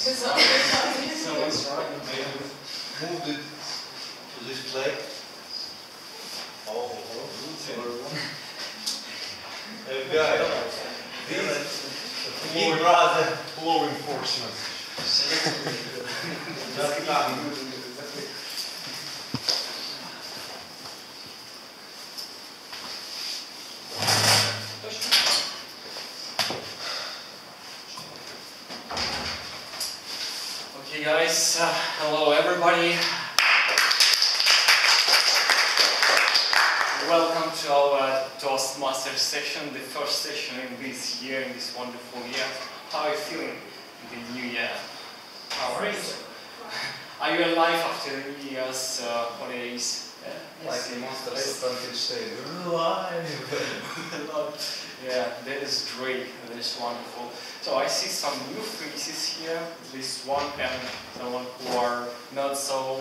Someone's right. Moved it to this plate. Oh, guy. Big brother. Law enforcement. Okay guys, hello everybody. Welcome to our Toastmasters session, the first session in this year, in this wonderful year. How are you feeling in the new year? How are you? Are you alive after the New Year's holidays? Yeah? Like in Monster Frankenstein. Alive! Yeah, that is great, that is wonderful. So I see some new faces here, at least one and someone who are not so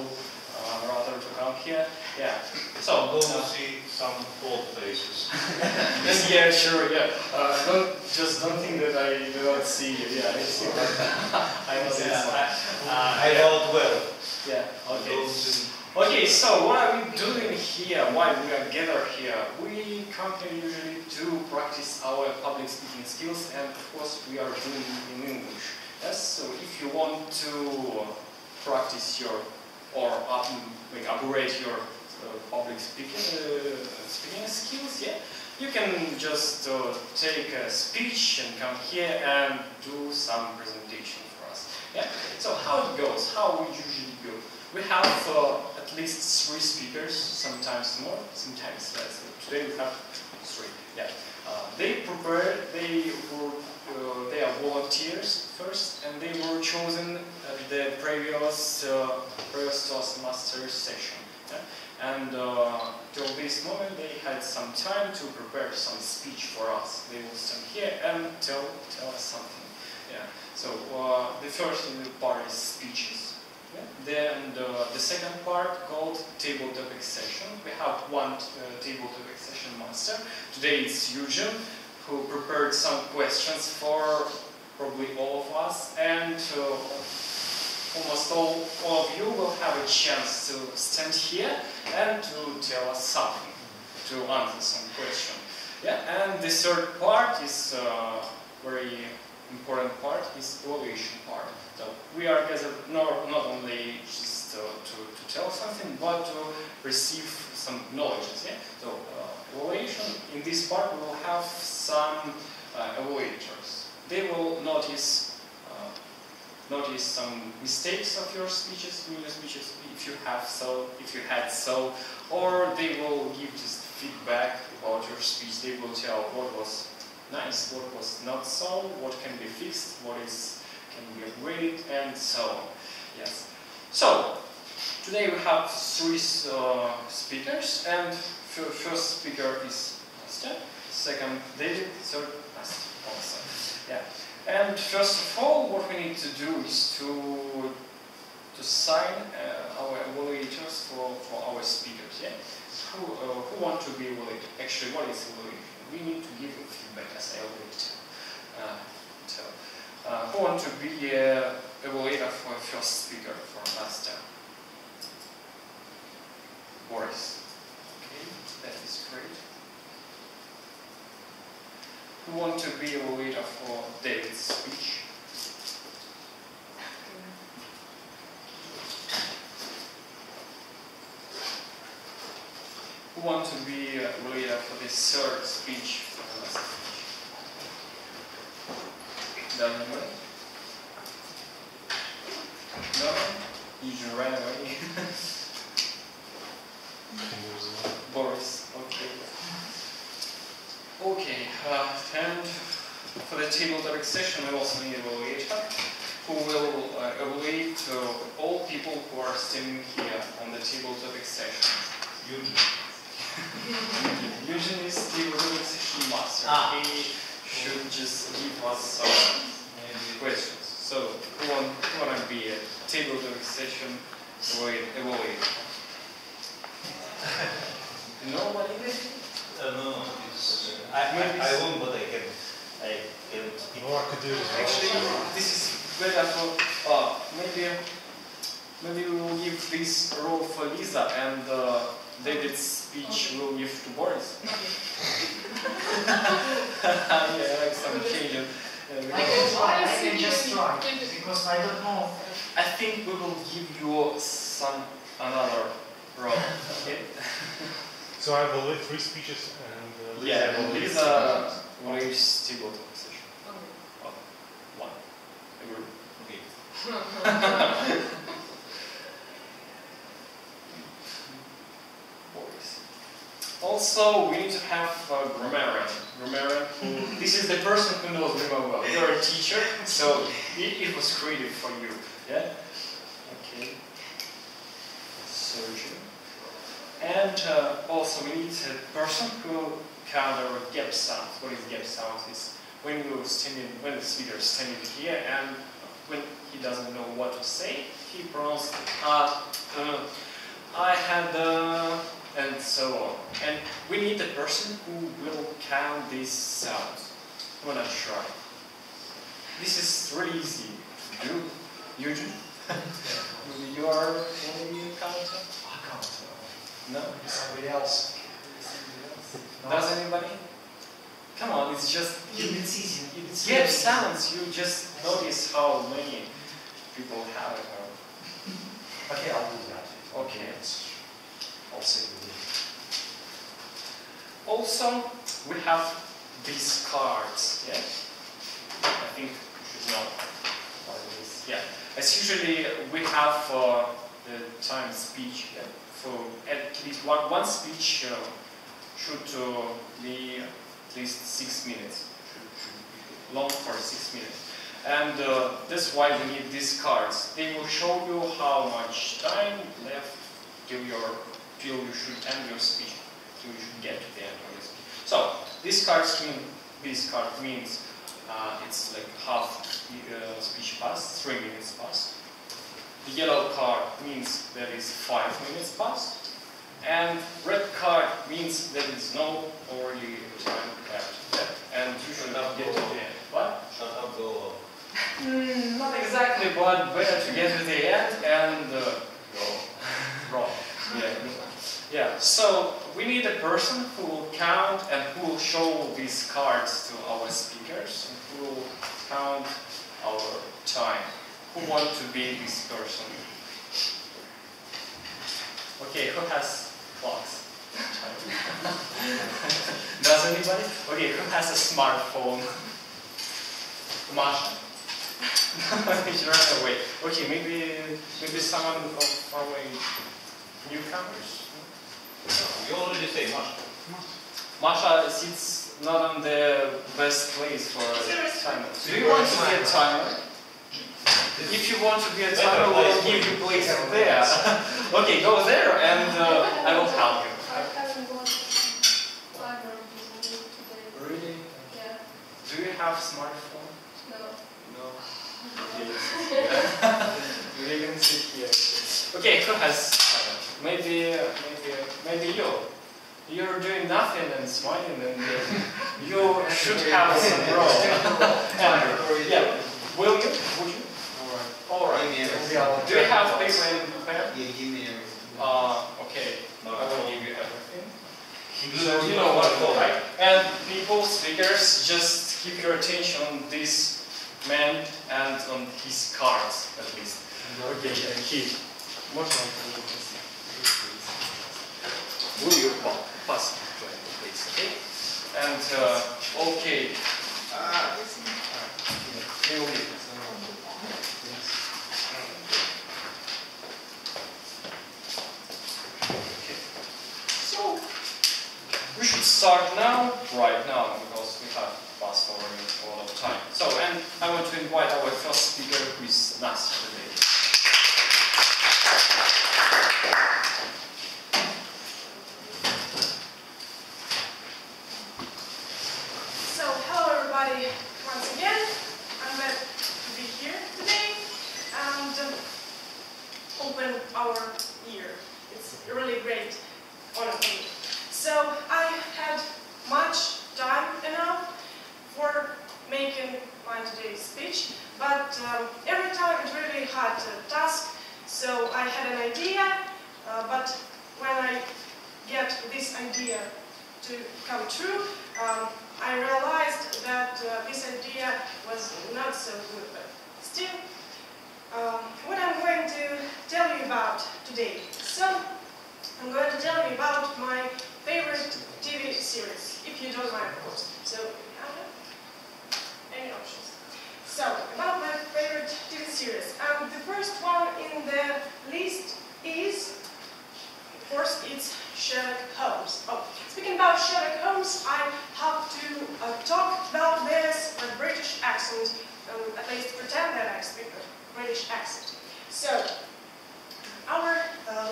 rather to come here. Yeah. So don't see some old faces. Yeah, sure. Yeah. Don't think that I do not see you. Yeah, I see. I know this. I know it well. Yeah. Okay. Okay. So what are we doing here? Why we are gathered here? We currently usually do practice our public speaking skills, and of course we are doing it in English. Yes. So if you want to practice your or upgrade your public speaking skills, yeah, you can just take a speech and come here and do some presentation for us. Yeah. So how it goes? How we usually go? We have at least 3 speakers, sometimes more, sometimes less. Today we have 3. Yeah. They are volunteers first, and they were chosen at the previous Toastmasters session. Yeah? And till this moment, they had some time to prepare some speech for us. They will stand here and tell us something. Yeah. So the first part is speeches. Yeah. Then the second part called table topic session. We have one table topic session master. Today it's Eugene, who prepared some questions for probably all of us, and almost all of you will have a chance to stand here and to tell us something, to answer some question. Yeah, and the third part is very important part, is evaluation part. So we are gathered not only just to tell something, but to receive some knowledge. Yeah? So evaluation, in this part we will have some evaluators. They will notice some mistakes of your speeches, if you had so, or they will give just feedback about your speech. They will tell what was nice, what was not so, what can be fixed, what can be upgraded, and so on. Yes. So today we have 3 speakers, and first speaker is Nastya, second David, third Nastya also. Yeah. And first of all, what we need to do is to sign our evaluators for our speakers. Yeah. Who want to be evaluated? Actually, what is evaluation? We need to give feedback, as I already tell. Who want to be evaluator for first speaker for Nastya? Boris. Okay, that is great. Who want to be evaluator for David's speech? Who want to be evaluator for the third speech for the last speech? Doesn't work? No? Eugene ran away. Boris, okay. Okay, and for the table topic session, we also need an evaluator who will evaluate all people who are standing here on the table topic session. Eugene is table topic session master. He should just give us some questions. So, who want to be a table topic session evaluator? Nobody? No, I won't, but I can. Or I could do it. Actually, this is Therefore, maybe we will give this role for Lisa, and David's speech will give to Boris. Yeah, like some changes. I can just try, because I don't know. I think we will give you another role. Okay. So I will lead 3 speeches and Yeah, will lead Lisa will still go to the session. Oh, 1. Agree. Okay. Boris. Also, we need to have a grammarian. This is the person who knows grammar well. You're a teacher, so it was created for you. Yeah? Okay. Surgeon. And also we need a person who counter gap sounds. What is gap sounds? Is when the speaker is standing here and when he doesn't know what to say, he pronounces I had and so on. And we need a person who will count these sounds. I'm gonna try. This is really easy to do. Eugene? You are only a counter? I can't. No? Somebody else. No. Does anybody? Come on, it's just... It's easy. It's Gap easy. sounds, you just notice how many people have it. Okay, I'll do that. Okay. I'll say with you. Also, we have these cards, yeah? I think you should know what it is. Yeah. As usually, we have the time speech, yeah? For at least one speech should be at least 6 minutes. Should be long for 6 minutes. And that's why we need these cards. They will show you how much time left till you should end your speech, till you should get to the end of your speech. So this card means it's like half speech passed, 3 minutes passed. The yellow card means there is 5 minutes passed, and red card means there is no already time left. And you should not get to the end. What? Shut up, go. Not exactly, but better to get to the end and go. Wrong. Yeah. Yeah. So we need a person who will count and who will show these cards to our speakers and who will count our time. Who want to be this person? Okay, who has clocks? Does anybody? Okay, who has a smartphone? Masha. She ran away. Okay, maybe someone of our newcomers. You already say Masha. Masha sits not on the best place for a timer. Do you want to be a timer? If you want to be a timer, we'll give you place there. Okay, go there and I will help you. I haven't got timer today. Really? Yeah. Do you have smartphone? No. No. We can sit here. Okay, who has timer? Maybe you. You're doing nothing and smiling and you should have some role. Yeah. Will you? Would you? Alright. Do you have paper and pen? Yeah, give me everything. Okay. I will give you everything. So you know what to do, right? And people, speakers, just keep your attention on this man and on his cards, at least. Okay, and he. Will you pass it, please? Okay. And okay. They will leave. So we should start now, right now, because we have passed already a lot of time. So, and I want to invite our first speaker, who is Nastya today. So, hello everybody once again. I'm glad to be here today and open our year. It's a really great honor for me. So, I had much time enough for making my today's speech, but every time it really had a task, so I had an idea, but when I get this idea to come true, I realized that this idea was not so good, but still, what I'm going to tell you about today. So, I'm going to tell you about my favorite TV series, if you don't mind, of course. So, any options? So, about my favorite TV series. The first one in the list is, of course, it's Sherlock Holmes. Oh, speaking about Sherlock Holmes, I have to talk about this with British accent, at least pretend that I speak a British accent. So, our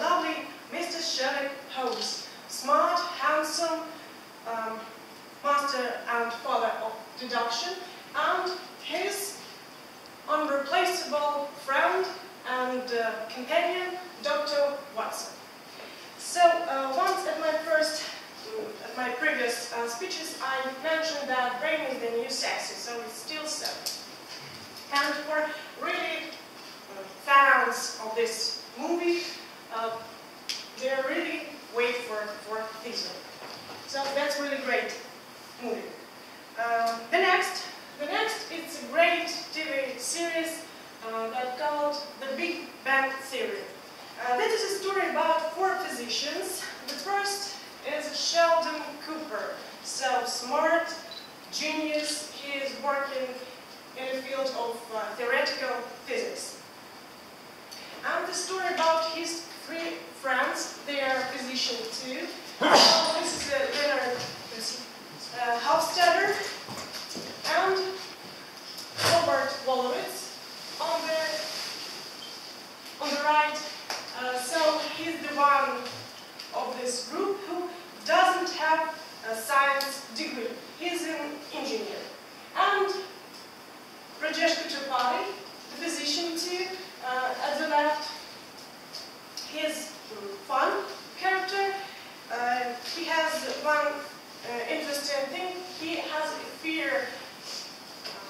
lovely Mr. Sherlock Holmes, smart, handsome, master and father of deduction, and his unreplaceable friend and companion, Dr. Watson. So once at my previous speeches, I mentioned that brain is the new sexy, so it's still so. And for really fans of this movie, they really wait for this one. So that's really great movie. The next, it's a great TV series that's called The Big Bang Theory. This is a story about 4 physicians. The first is Sheldon Cooper. So smart, genius, he is working in the field of theoretical physics. And the story about his 3 friends, they are physicians too. So this is Leonard Hofstadter and Robert Wolowitz on the right. So he's the one of this group who doesn't have a science degree. He's an engineer. And Rajesh Kuchapati, the physician too, at the left. He's fun character. He has one interesting thing. He has a fear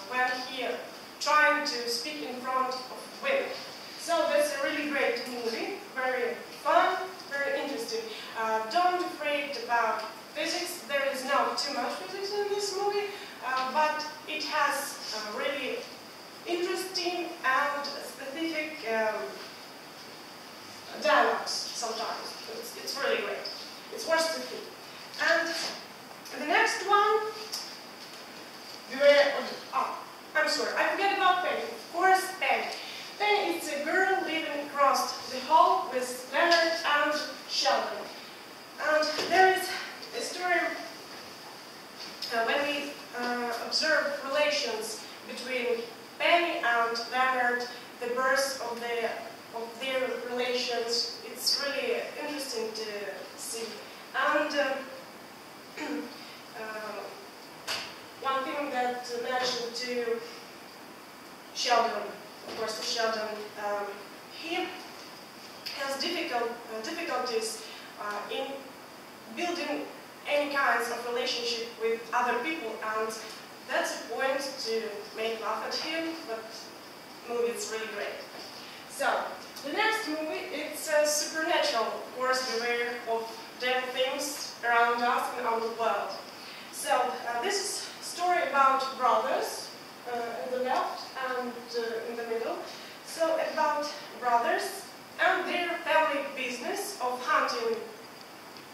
when he trying to speak in front of women. So that's a really great movie, very fun, very interesting. Don't afraid about physics. There is not too much physics in this movie, but it has really interesting and specific dialogues sometimes. It's really great. It's worth to see. And the next one, I'm sorry, I forget about Penny. Of course, Penny. Penny is a girl living across the hall with Leonard and Sheldon. And there is a story when we observe relations between Penny and Leonard, the birth of their relations. It's really interesting to see. And one thing that mentioned to Sheldon, of course, Sheldon, he has difficulties in building any kinds of relationship with other people, and that's a point to make laugh at him, but the movie is really great. So, the next movie, it's supernatural, of course, beware of devil things around us in our world. So, this is a story about brothers, on the left and in the middle. So, about brothers and their family business of hunting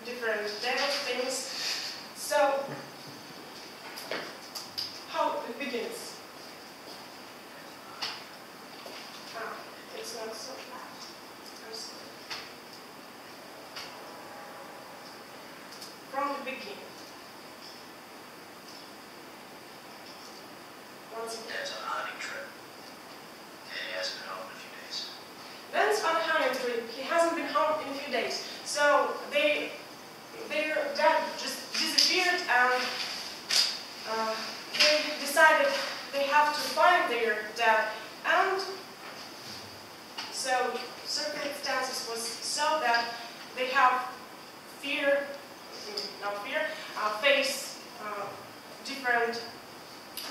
different devil things. So, how it begins. It's not so bad. I'm sorry. From the beginning. Once again. Dad's on a hunting trip. And he hasn't been home in a few days. Dan's on a hunting trip. He hasn't been home in a few days. So their dad just disappeared, and they decided they have to find their dad. And so circumstances was so that they have face different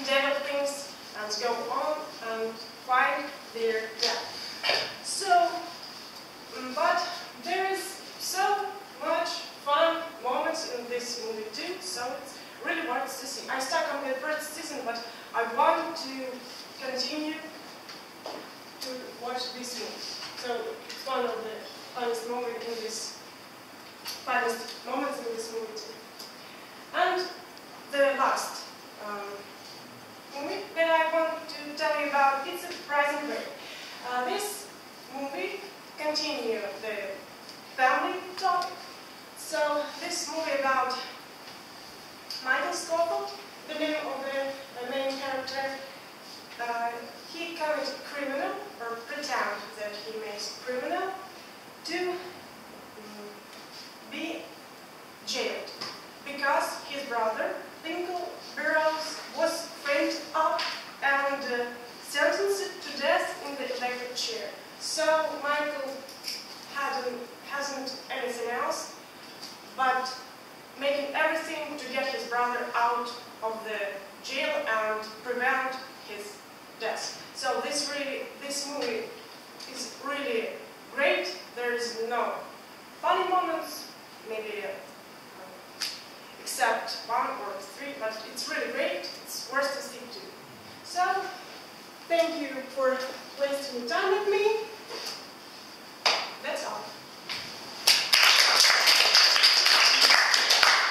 devil things and go on and find their death. So, but there is so much fun moments in this movie too, so it's really worth to see. I stuck on the first season, but I want to continue to watch this movie. So it's one of the funniest moments in this movie too. And the last movie that I want to tell you about, it's a Prison Break. This movie continues the family topic. So this movie about Michael Scofield, the name of the main character, he commits criminal, or pretend that he makes criminal, to be jailed because his brother, Lincoln Burroughs, was framed up and sentenced to death in the electric chair. So Michael hasn't anything else but making everything to get his brother out of the jail and prevent his death. So this movie is really great. There is no funny moments, maybe except one or three, but it's really great. It's worth to stick to. So thank you for wasting your time with me. That's all.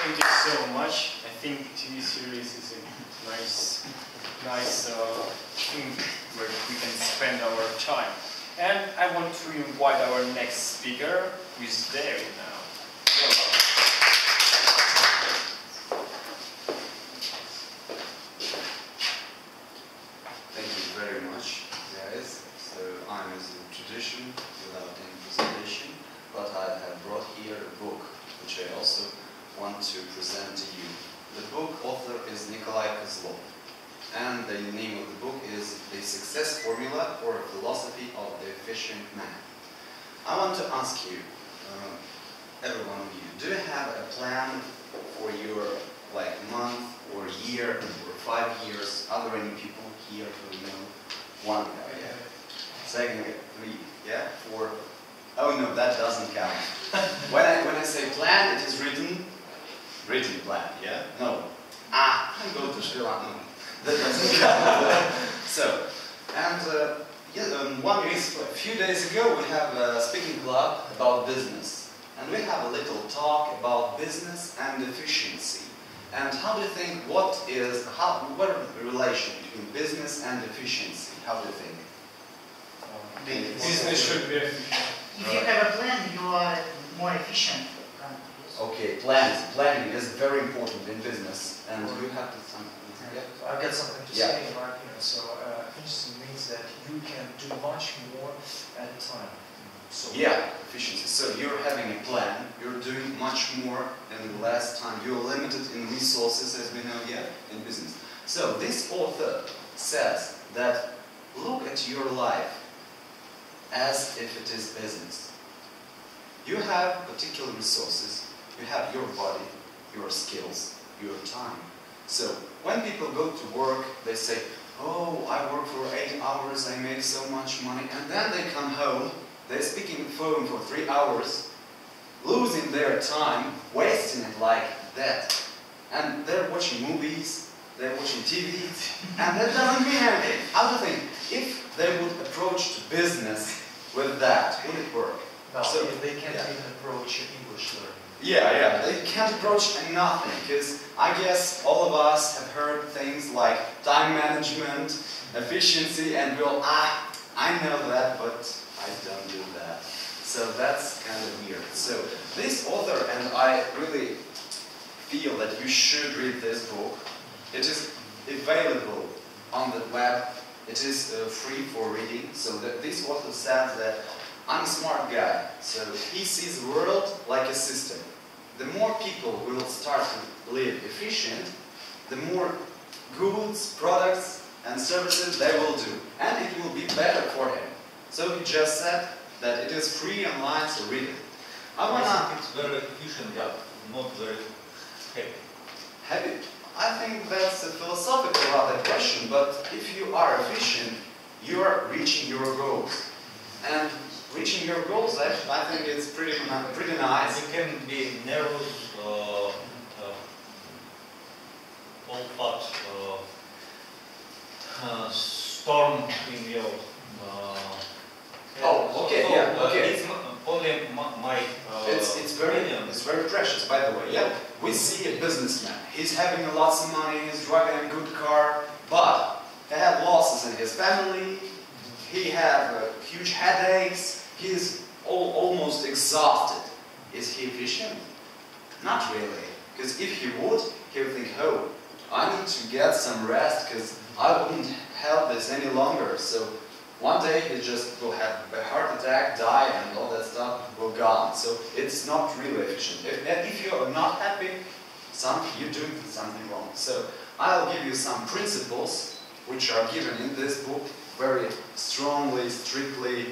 Thank you so much. I think TV series is a nice thing where we can spend our time. And I want to invite our next speaker, who is there now. Thank you very much, guys. So I'm as a tradition without any presentation, but I have brought here a book which I also want to present to you. The book author is Nikolai Kozlov, and the name of the book is The Success Formula or a Philosophy of the Efficient Man. I want to ask you, every one of you, do you have a plan for your month or year or 5 years? Are there any people here who know? One guy, yeah. Second guy, 3, yeah, 4. Oh no, that doesn't count. When I say plan, it is written plan, yeah? No. I go to Sri Lanka. No, that doesn't count. So, and a few days ago we have a speaking club about business. And we have a little talk about business and efficiency. And how do you think, what is the relation between business and efficiency? How do you think? Business should be efficient. If you have a plan, you are more efficient. Okay, planning is very important in business, and you have to. I've got something to say in my opinion. So efficiency means that you can do much more at a time. So yeah, efficiency. So you're having a plan. You're doing much more in less time. You're limited in resources, as we know, in business. So this author says that look at your life as if it is business. You have particular resources. You have your body, your skills, your time. So when people go to work, they say, oh, I work for 8 hours, I make so much money, and then they come home, they're speaking on the phone for 3 hours, losing their time, wasting it like that. And they're watching movies, they're watching TV, and that doesn't mean anything. I don't think if they would approach to business with that, would it work? no, So, they can't even approach English learning. Yeah, they can't approach nothing, because I guess all of us have heard things like time management, efficiency, and I know that, but I don't do that. So that's kind of weird. So this author, and I really feel that you should read this book. It is available on the web. It is free for reading. So this author says that I'm a smart guy. So he sees the world like a system. The more people will start to live efficient, the more goods, products, and services they will do. And it will be better for him. So he just said that it is free online, so read it. I think it's very efficient, but not very happy. Happy? I think that's a philosophical rather question. question, but if you are efficient, you are reaching your goals. And reaching your goals, I think it's pretty nice. You can be nervous, all but storm in your. Oh, okay, so, yeah, okay. It's only my. It's very precious, by the way. Yeah, we see a businessman. He's having lots of money. He's driving a good car, but he had losses in his family. He had huge headaches. He's almost exhausted. Is he efficient? Not really. Because if he would think, oh, I need to get some rest because I wouldn't help this any longer. So one day he just will have a heart attack, die, and all that stuff will gone. So it's not really efficient. If you are not happy, you're doing something wrong. So I'll give you some principles which are given in this book, very strongly, strictly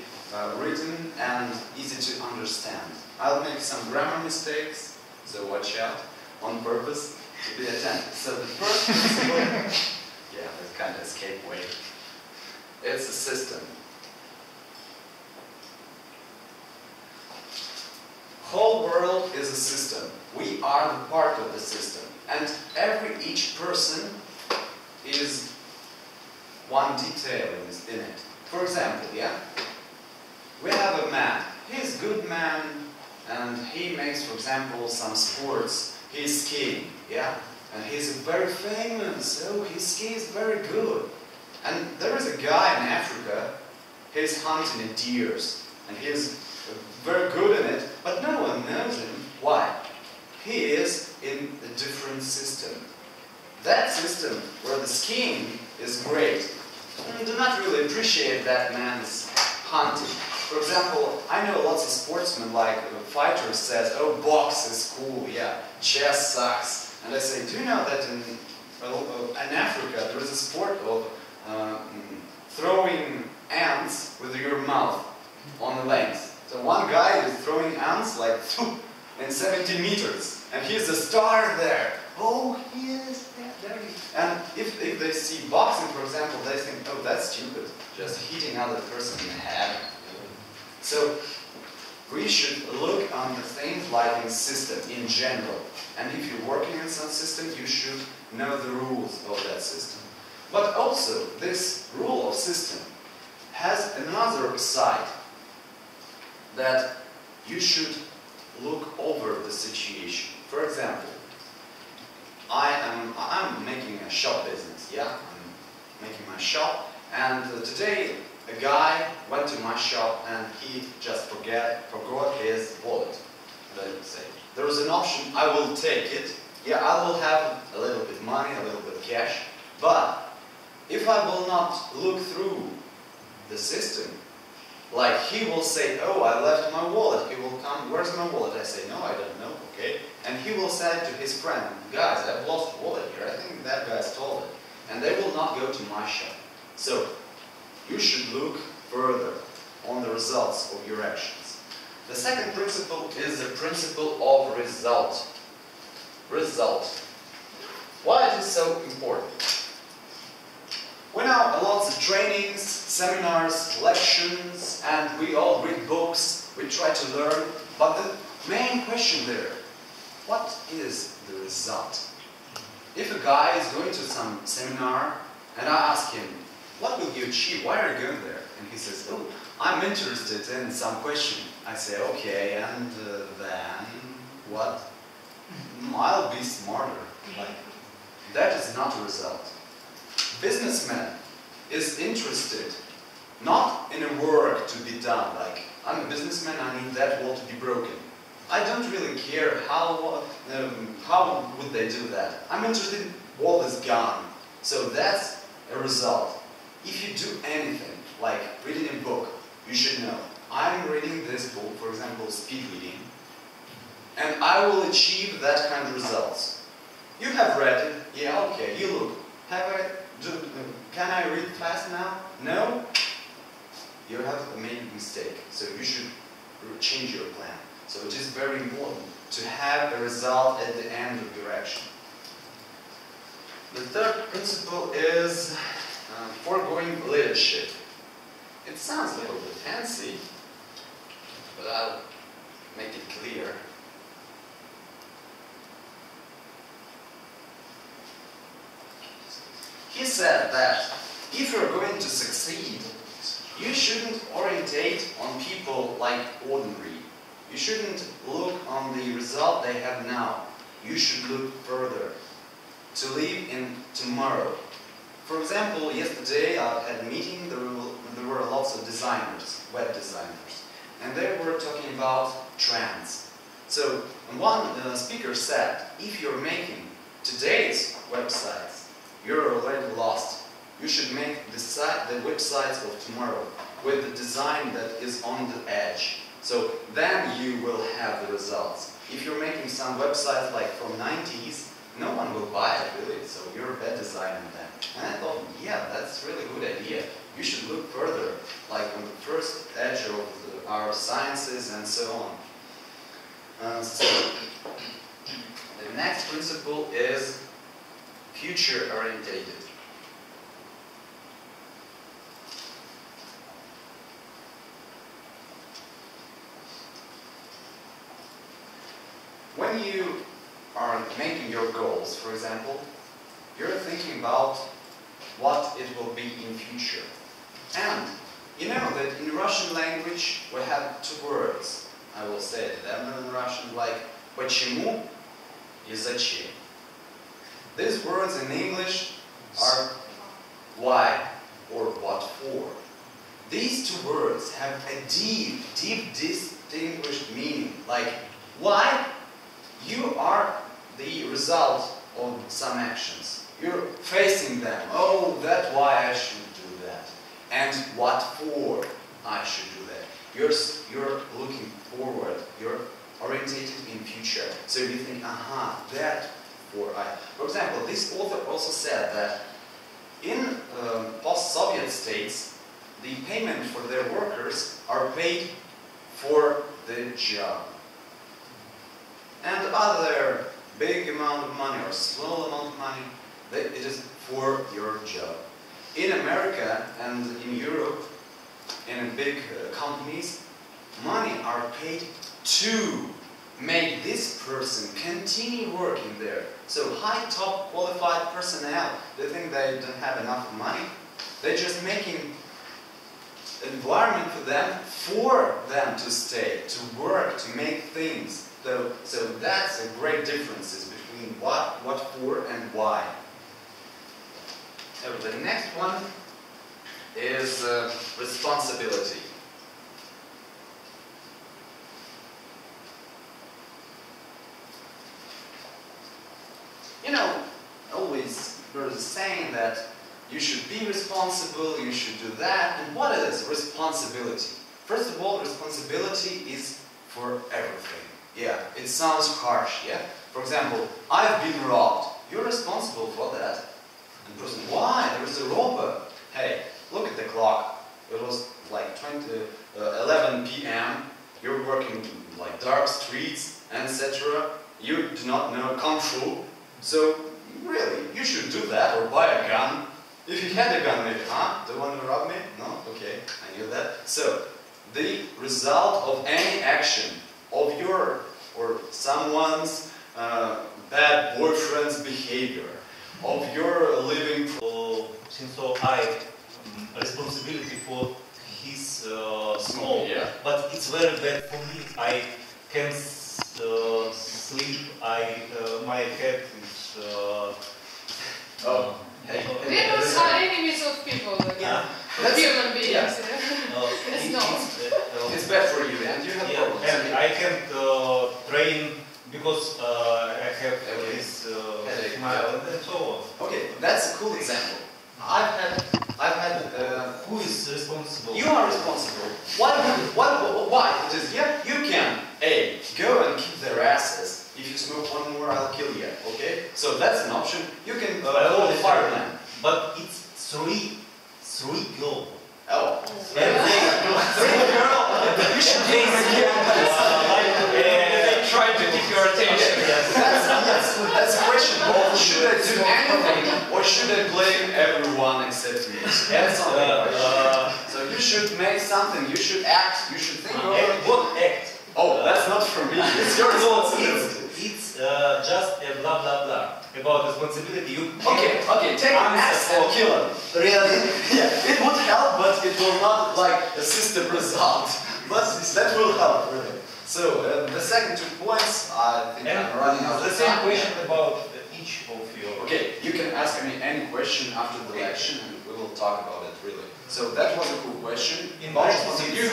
written and easy to understand. I'll make some grammar mistakes, so watch out on purpose to be attentive. So the first principle, yeah, that's kind of escape way. It's a system. Whole world is a system. We are the part of the system, and each person is one detail in it. For example, yeah, we have a man. He's a good man, and he makes, for example, some sports. He's skiing, yeah, and he's very famous. Oh, his ski is very good. And there is a guy in Africa. He's hunting deers, and he's very good in it, but no one knows him. Why? He is in a different system. That system where the skiing is great, and do not really appreciate that man's hunting. For example, I know lots of sportsmen, like fighters, says, "Oh, box is cool, yeah, chess sucks." And I say, do you know that in Africa there is a sport of throwing ants with your mouth on the length? So one guy is throwing ants like in 70 meters, and he's a star there. Oh, he is there. And if they see boxing, for example, they think, oh, that's stupid, just hitting another person in the head. So we should look on the things like in system in general. And if you're working in some system, you should know the rules of that system. But also, this rule of system has another side, that you should look over the situation. For example, I'm making a shop business, yeah? I'm making my shop, and today a guy went to my shop and he just forgot his wallet. Let's say there is an option, I will take it. Yeah, I will have a little bit money, a little bit cash, but if I will not look through the system, like he will say, oh, I left my wallet. He will come, where's my wallet? I say, no, I don't know, okay. And he will say to his friend, guys, I've lost a wallet here. I think that guy stole it. And they will not go to my shop. So you should look further on the results of your actions. The second principle is the principle of result. Result. Why it is so important? We know lots of trainings, seminars, lections, and we all read books, we try to learn, but the main question there, what is the result? If a guy is going to some seminar and I ask him, what will you achieve? Why are you going there? And he says, oh, I'm interested in some question. I say, okay, and then what? I'll be smarter. Like, that is not a result. Businessman is interested not in a work to be done, like I'm a businessman, I need that wall to be broken. I don't really care how would they do that. I'm interested in wall is gone. So that's a result. If you do anything, like reading a book, you should know, I'm reading this book, for example, speed reading, and I will achieve that kind of results. You have read it, yeah, okay, you look, can I read fast now? No? You have made a mistake, so you should change your plan. So it is very important to have a result at the end of your action. The third principle is leadership. It sounds a little bit fancy, but I'll make it clear. He said that if you're going to succeed, you shouldn't orientate on people like ordinary. You shouldn't look on the result they have now. You should look further, to live in tomorrow. For example, yesterday I had a meeting, there were lots of designers, web designers, and they were talking about trends. So one speaker said, if you're making today's websites, you're already lost. You should make the websites of tomorrow with the design that is on the edge. So then you will have the results. If you're making some websites like from 90s, no one will buy it really, so you're a bad designer then. And I thought, yeah, that's really a good idea. You should look further, like on the first edge of our sciences and so on. So the next principle is future orientated. When you are making your goals, for example, you're thinking about what it will be in future. And you know that in Russian language we have two words. I will say them in Russian, like почему и зачем. These words in English are why or what for. These two words have a deep, distinguished meaning. Like why? You are the result of some actions. You're facing them. Oh, that's why I should do that. And what for I should do that. You're looking forward. You're orientated in future. So you think, aha, that for I. For example, this author also said that in post-Soviet states, the payment for their workers are paid for the job. And other big amount of money or small amount of money, it is for your job. In America and in Europe, in big companies, money are paid to make this person continue working there. So high top qualified personnel, they think they don't have enough money. They're just making environment for them to stay, to work, to make things. So that's a great difference between what for, and why. So the next one is responsibility. You know, always there's a saying that you should be responsible, you should do that. And what is responsibility? First of all, responsibility is for everything. Yeah, it sounds harsh, yeah? For example, I've been robbed. You're responsible for that. And the person, why? There is a robber. Hey, look at the clock. It was like 11 p.m. You're working in like dark streets, etc. You do not know control. So, really, you should do that or buy a gun. If you had a gun, maybe, huh? Do you want to rob me? No? Okay, I knew that. So, the result of any action of your or someone's bad boyfriend's behavior, of your living. So I responsibility for his soul, yeah. but it's very bad for me. I can't sleep. My head is. Hey. Weapons are enemies of people, Yeah. human beings. Yeah. It's not. It's bad for you, and you have problems. And I can't train because I have this Headache. smile and so on. Okay, that's a cool example. I've had. Who is responsible? You are responsible. Why? It is, yeah, you can, A, go and kick their asses. If you smoke one more, I'll kill you, okay? So that's an option. You can call the fireman. But it's three girls. Oh. And three girls. You should be They try to take your attention. That's a question. Well, should I do anything or should I blame everyone except me? That's not should make something, you should act, you should think of it. What act? Oh, that's not for me, it's your responsibility. It's just a blah blah blah. About responsibility, you Okay, take an axe and kill him. Really? Yeah, it would help, but it will not like a system result. But that will help, really. So, the second 2 points, I think I'm running out of time. The same question about each of you. Okay, you can ask me any question after the election and we will talk about it, really. So, that was a cool question. You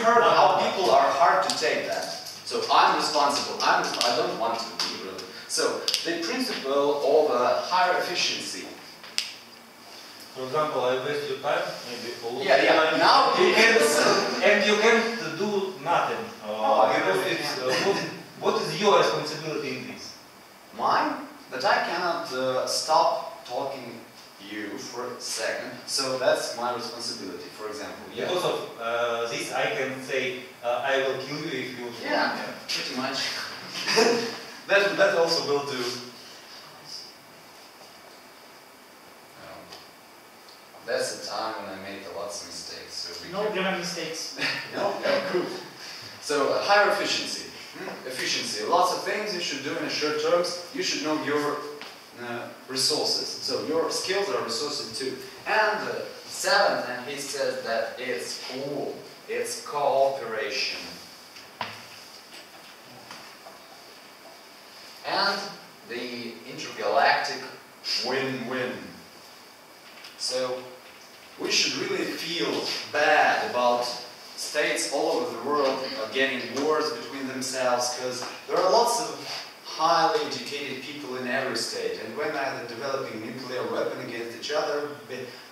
heard how people are hard to take that. So, I'm responsible. I don't want to be, really. So, the principle of higher efficiency. For example, I waste your time, maybe all Yeah. Now you can, and you can't do nothing. Because it's, what is your responsibility in this? Mine? That I cannot stop talking you for a second. So that's my responsibility, for example. Yeah. Because of this, I can say, I will kill you if you... Yeah, pretty much. that also will do. That's the time when I make lots of mistakes. So No, you have mistakes. No? Yeah, cool. So, higher efficiency. Efficiency. Lots of things you should do in a short terms. You should know your resources. So, your skills are resources too. And seventh, and he says that it's cool. It's cooperation. And the intergalactic win-win. So, we should really feel bad about states all over the world getting wars between themselves, because there are lots of highly educated people in every state, and when they're developing nuclear weapon against each other,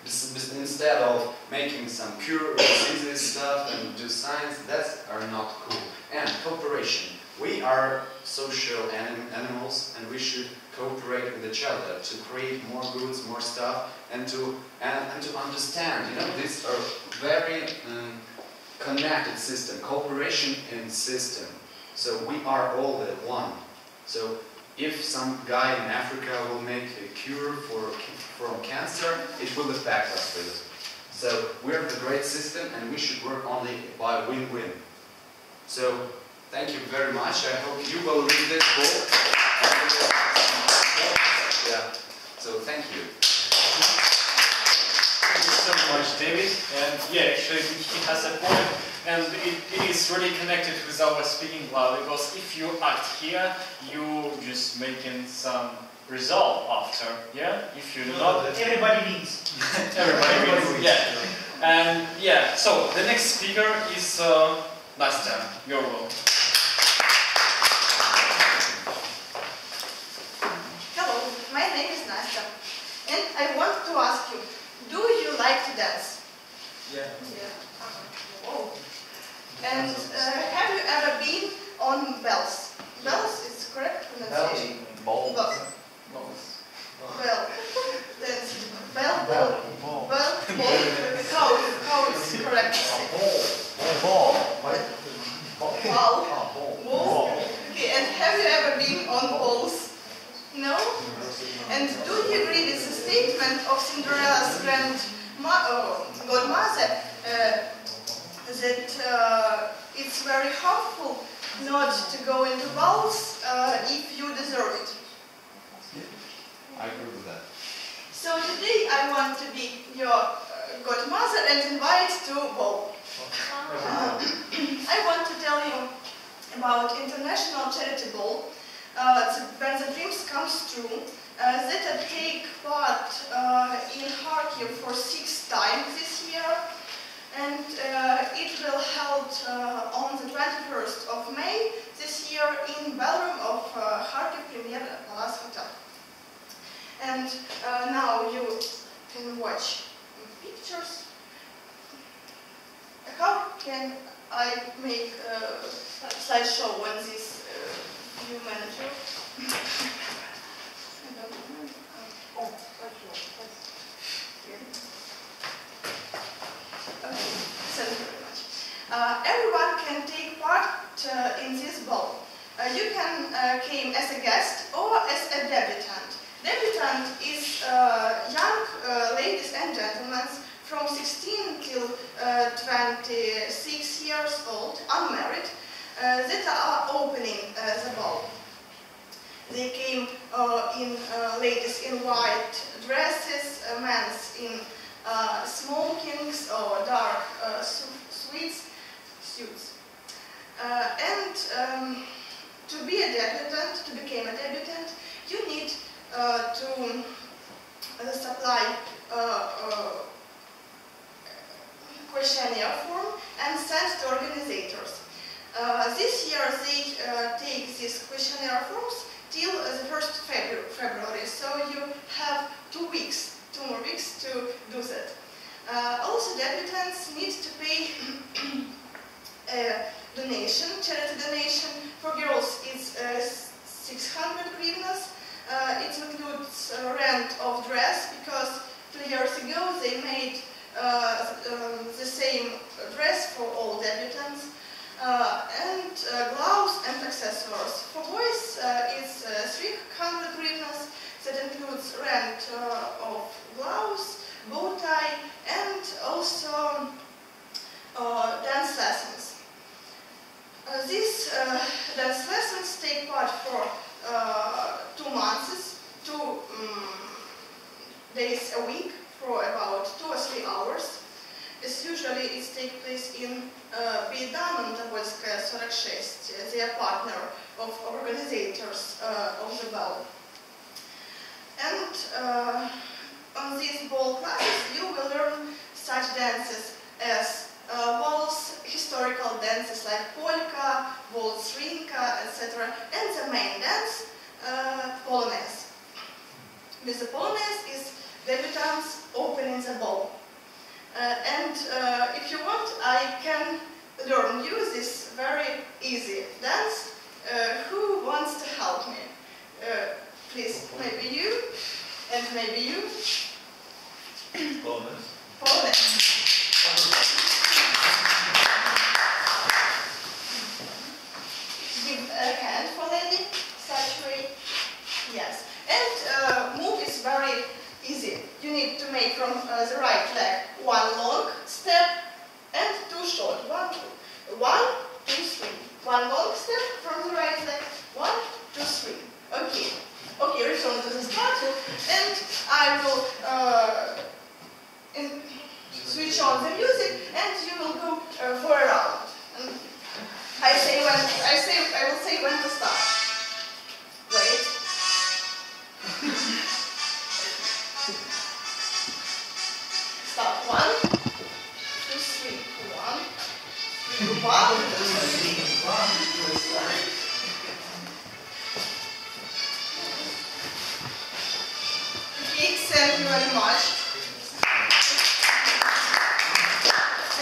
instead of making some pure diseases stuff and do science, that are not cool. And cooperation. We are social animals, and we should cooperate with each other to create more goods, more stuff, and to understand. You know, these are very connected system. Cooperation in system. So we are all the one. So if some guy in Africa will make a cure from cancer, it will affect us really. So we're the great system, and we should work only by win-win. So thank you very much. I hope you will read this book. Yeah. So thank you. Thank you so much, David. And yeah, actually he has a point, and it is really connected with our speaking blah, because if you act here, you just making some result after. Yeah. If you do not, Everybody wins. everybody wins. Yeah. And yeah. So the next speaker is Nastya. Your role. Hello, my name is Nastya, and I want to ask you, do you like to dance? Yeah. Oh. And have you ever been on bells? Bells is correct pronunciation? Balls. Well, that's bell. How is correct? Ball. Ball. Okay, and have you ever been on balls? No? And do you agree with the statement of Cinderella's godmother that it's very harmful not to go into balls if you deserve it? I agree with that. So today I want to be your godmother and invite to ball. I want to tell you about International Charity Ball, when the dreams comes true, that I take part in Kharkov for 6th time this year, and it will held on the 21st of May this year in ballroom of Kharkov Premier Palace Hotel. And now you can watch pictures. How can I make a slideshow when this new manager? Oh, okay, thank you very much. Everyone can take part in this ball. You can came as a guest or as a debutant. Debutant is young ladies and gentlemen from 16 till 26 years old, unmarried, that are opening the ball. They came ladies in white dresses, men in smokings or dark suits. To be a debutant, to become a debutant, you need to supply questionnaire form and send to organizers. This year they take these questionnaire forms till the 1st February, so you have 2 more weeks to do that. Also, debutants need to pay a donation, charity donation. For girls it's 600 hryvnias. It includes rent of dress, because 2 years ago they made the same dress for all debutants, and gloves and accessories. For boys it's 300 hryvnias. That includes rent of gloves, bow tie, and also dance lessons. These dance lessons take part for 2 months, 2 days a week, for about 2 or 3 hours. As usually it takes place in Biedana Antopolskaya 46, they are partner of organizers of the ball. And on these ball classes you will learn such dances as waltz, historical dances like polka, waltz, rinka, etc. And the main dance, polonaise. With the polonaise is debutants opening the ball. And if you want, I can learn you this very easy dance. Who wants to help me? Please, maybe you, and maybe you. Polonaise. Polonaise. Give a hand for lady, such way. Yes. And move is very easy. You need to make from the right leg 1 long step and 2 short. 1, 2, 3. 1 long step from the right leg. 1, 2, 3. Okay. Okay, return to the start, and I will switch on the music, and you will go for a round. And I will say when to start. Wait. Start. 1, 2, 3. 1, 2, 3. Okay, thank you very much.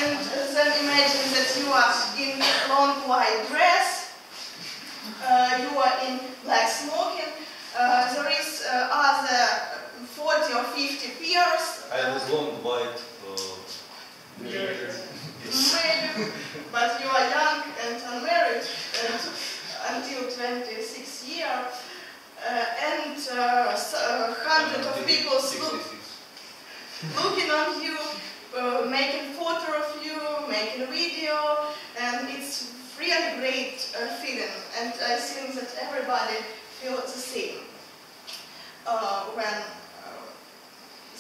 And then imagine that you are in long white dress, you are in black smoking, there is other 40 or 50 peers. I was long white. Maybe, but you are young and unmarried until 26 years. And hundreds of people looking on you, making photo of you, making video, and it's really great feeling. And I think that everybody feels the same when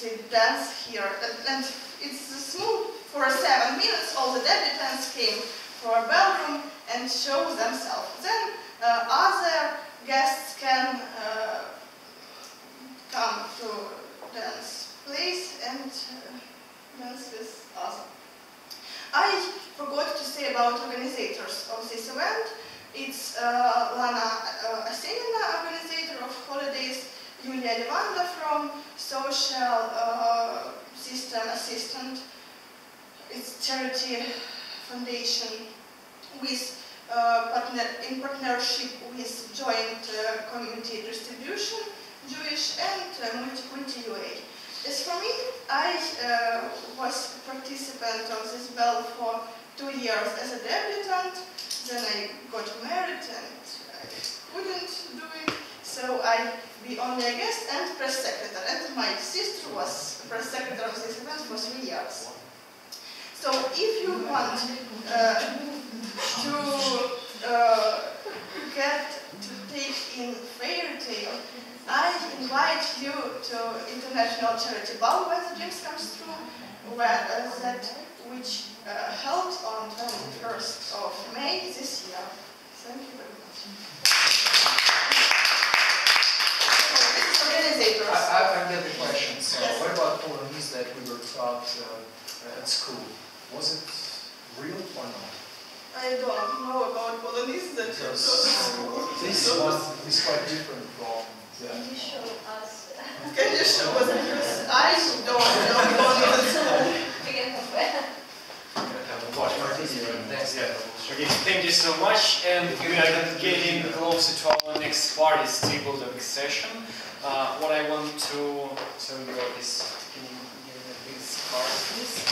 they dance here. And it's smooth. For 7 minutes, all the debutants came for a ballroom and show themselves. Then other guests can come to dance place and dance with us. I forgot to say about organizers of this event. It's Lana Asenina, organizer of holidays, Yulia Levanda from social system assistant. It's charity foundation with in partnership with joint community distribution, Jewish and Multiculti UA. As for me, I was a participant of this bell for 2 years as a debutant. Then I got married and I couldn't do it, so I be only a guest and press secretary. And my sister was press secretary of this event for 3 years. if you want to take in fairy tale, I invite you to International Charity Ball when the dreams comes true, which held on 21st of May this year. Thank you very much. Organizators. I get the question. So, yes. What about Polonese that we were taught at school? Was it real or not? I don't know about Polonese that you taught at school. This one is quite different from the... Can you show us? Can you show us? Because I don't know Polonese. Okay, thank you so much, and we are getting closer to our next part, is table topic session. What I want to tell you is, can you give me this card, please?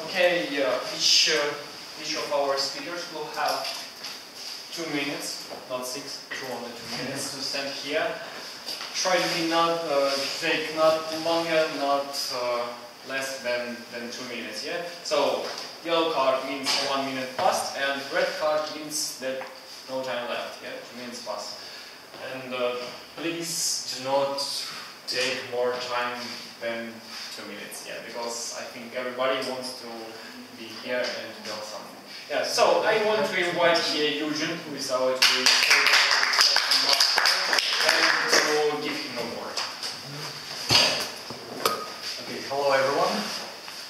Okay, each of our speakers will have 2 minutes, not 6, only 2 minutes to stand here. Try to be take not longer, not less than 2 minutes, yeah? So, yellow card means 1 minute passed, and red card means that no time left, yeah? 2 minutes passed. And please do not take more time than 2 minutes, yeah? Because I think everybody wants to be here and to tell something. Yeah, so I want to invite here Eugene, who is our and to give him a word. Okay, hello everyone.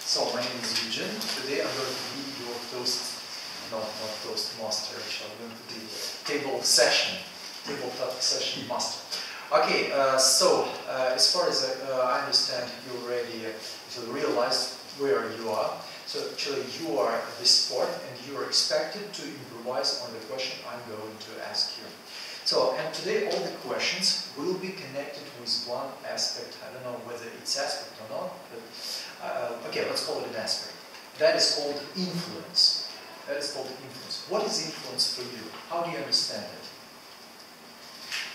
So my name is Eugene. Today I'm going to be your not Toastmaster, actually I'm going to be table topic session master. Okay, as far as I understand, you already realized where you are. So actually you are at this sport and you are expected to improvise on the question I'm going to ask you. So, and today all the questions will be connected with one aspect. I don't know whether it's aspect or not, but okay, let's call it an aspect. That is called influence. That is called influence. What is influence for you? How do you understand it?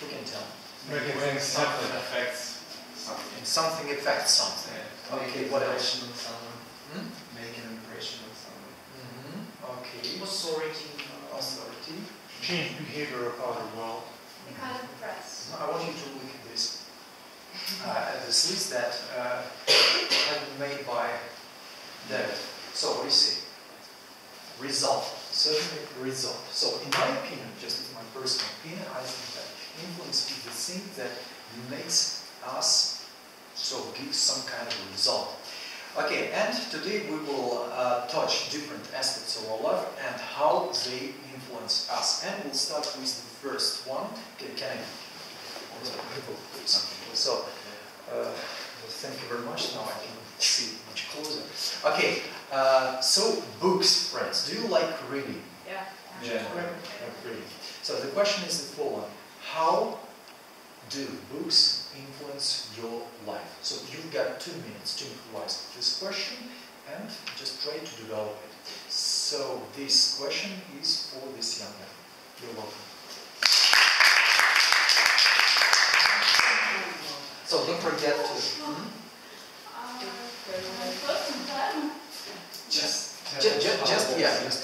Who can tell me? Making something affects something. Something affects something. Okay, what else? Make an impression on someone. Okay. Authority. Change behavior of other world. The kind of press. I want you to look at this. At this list that have been made by David. So what do you see? Result. Certainly result. So in my opinion, just as my personal opinion, I think that influence is the thing that makes us give some kind of a result. Okay, and today we will touch different aspects of our life and how they influence us. And we'll start with the first one. Okay, can I? So, thank you very much. Now I can see much closer. Okay, so books, friends. Do you like reading? Yeah. Reading. So the question is the following: how do books influence your life? So you've got 2 minutes to improvise this question and just try to develop it. So this question is for this young man. You're welcome. So don't forget to... Just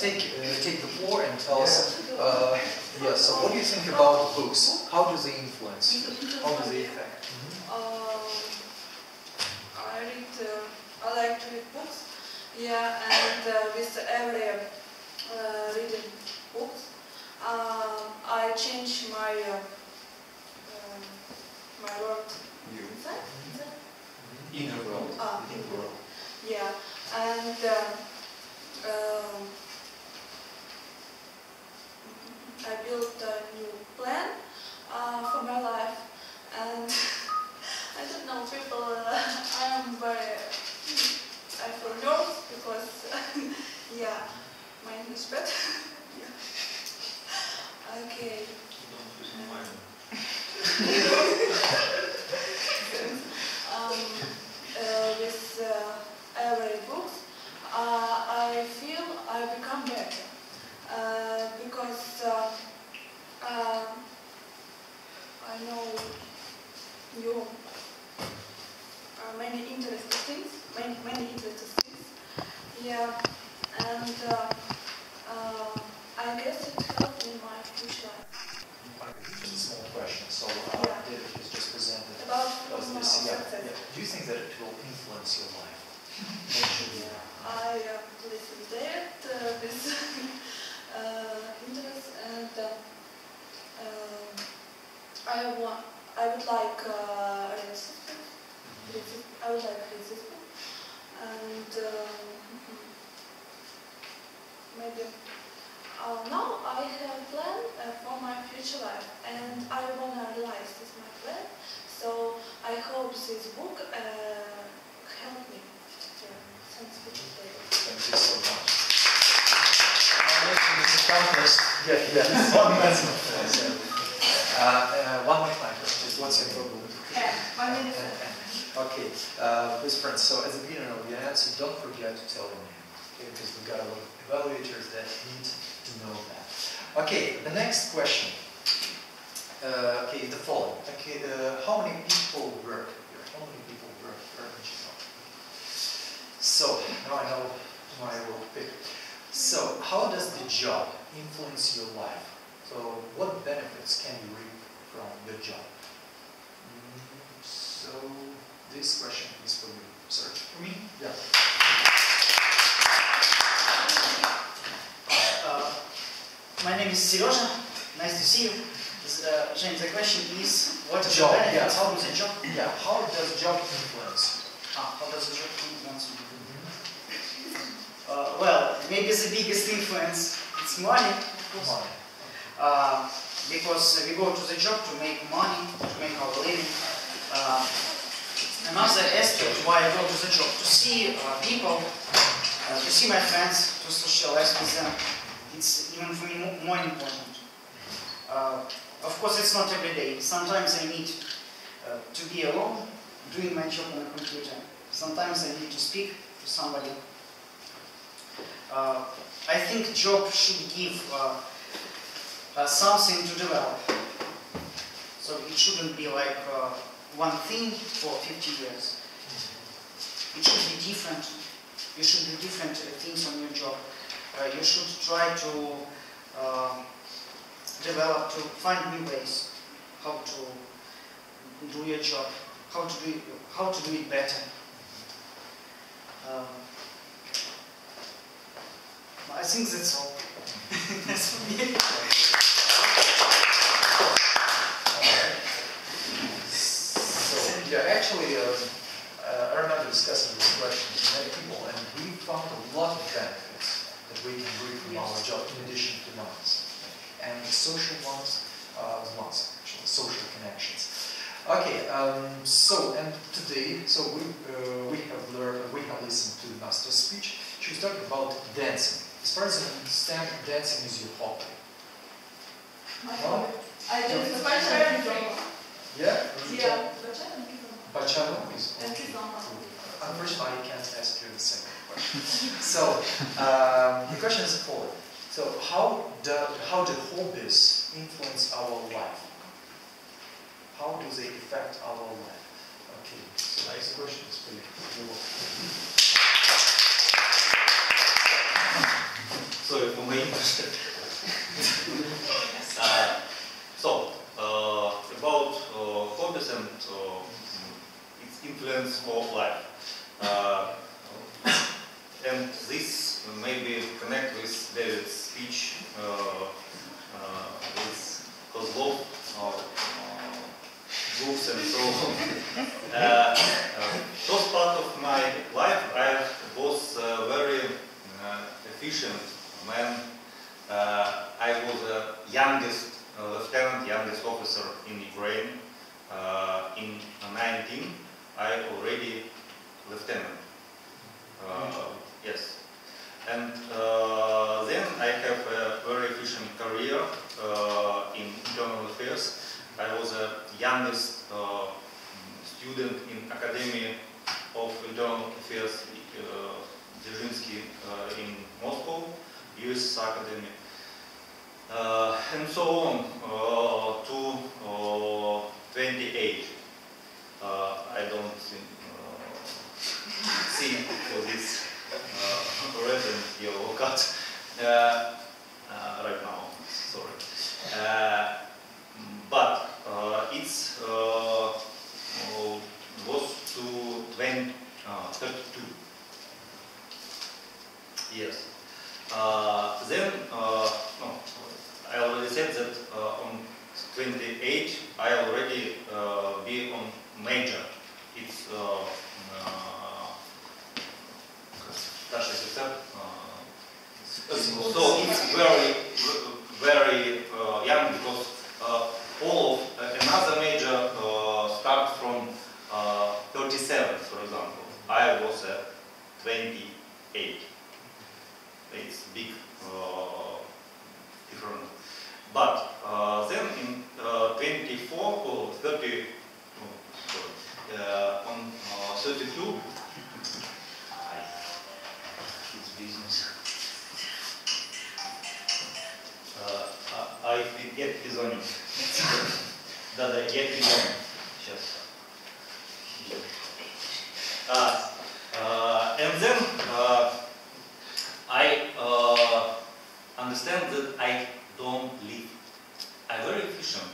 take the floor and tell us. So what do you think about books? How do they influence you? How do they affect? I like to read books. Yeah, and with every reading books, I change my my world. Inner world. Inner world. Yeah, and I built a new plan for my life, and I don't know, people, I feel nervous because, yeah, my English bad. Yeah. Okay. With every book, I feel I become better because I know many interesting things. Yeah, and I guess it helped in my future life. Just a small question. So David has just presented About this. success. Do you think that it will influence your life? I listen there with interest, and I would like resistance. I would like resistance, and maybe now I have a plan for my future life, and I wanna realize this my plan. So I hope this book helped me. Thank you so much. Our mission is accomplished. Yeah. One more time. What's your problem? My name is Okay, please friends, so at the beginning of the answer, don't forget to tell your name, okay, because we've got a lot of evaluators that need to know that. Okay, the next question, okay, is the following. Okay, how many people work here? How many people work here in Chicago? So, now I know who I will pick. So, how does the job influence your life? So, what benefits can you reap from your job? So, this question is for you. Search for me? Yeah. My name is Seryoja. Nice to see you. James, the question is, what is Job, the benefits? yeah. How does the job? Yeah. How does job influence you? How does the job influence you? Well, maybe the biggest influence is money, of course. Money. Because we go to the job to make money, to make our living. Another aspect why I go to the job, to see people, to see my friends, to socialize with them. It's even for me more important. Of course, it's not every day. Sometimes I need to be alone, doing my job on the computer. Sometimes I need to speak to somebody. I think job should give something to develop. So it shouldn't be like one thing for 50 years. It should be different. You should do different things on your job. You should try to develop, to find new ways how to do your job, how to do it better. I think that's all. That's for me. Yeah, actually, I remember discussing this question with many people, and we found a lot of benefits that we can reap from our job in addition to monies. And the social ones, actually, social connections. Okay, and today, we have listened to Nastya's speech. She was talking about dancing. As far as I understand, dancing is your hobby. I just bachata. Yeah? Yeah, Bachata is. Unfortunately, I can't ask you the second question. So, the question is the following. So, how do hobbies influence our life? How do they affect our life? Okay, so next question is for you. Sorry for my English. About hobbies and its influence for life. And this maybe connect with David's speech with Kozlov, books and so on. First part of my life I was very efficient man. I was the youngest lieutenant, youngest officer in Ukraine. In 19, I already lieutenant. Yes. And then I have a very efficient career in internal affairs. I was the youngest student in Academy of Internal Affairs Dzerzhinsky in Moscow, US Academy. And so on to 28. I don't think for this red and yellow cat right now. Sorry, but it's was to 32 years. Then no, I already said that on 28 I already be on major. It's so it's very young because all of another major start from 37, for example. I was at 28. It's big different. But then in 24 or 30, on 32, it's business. I get пизоню. Да, я пизоню. Сейчас. And then I understand that I don't live. I'm very efficient.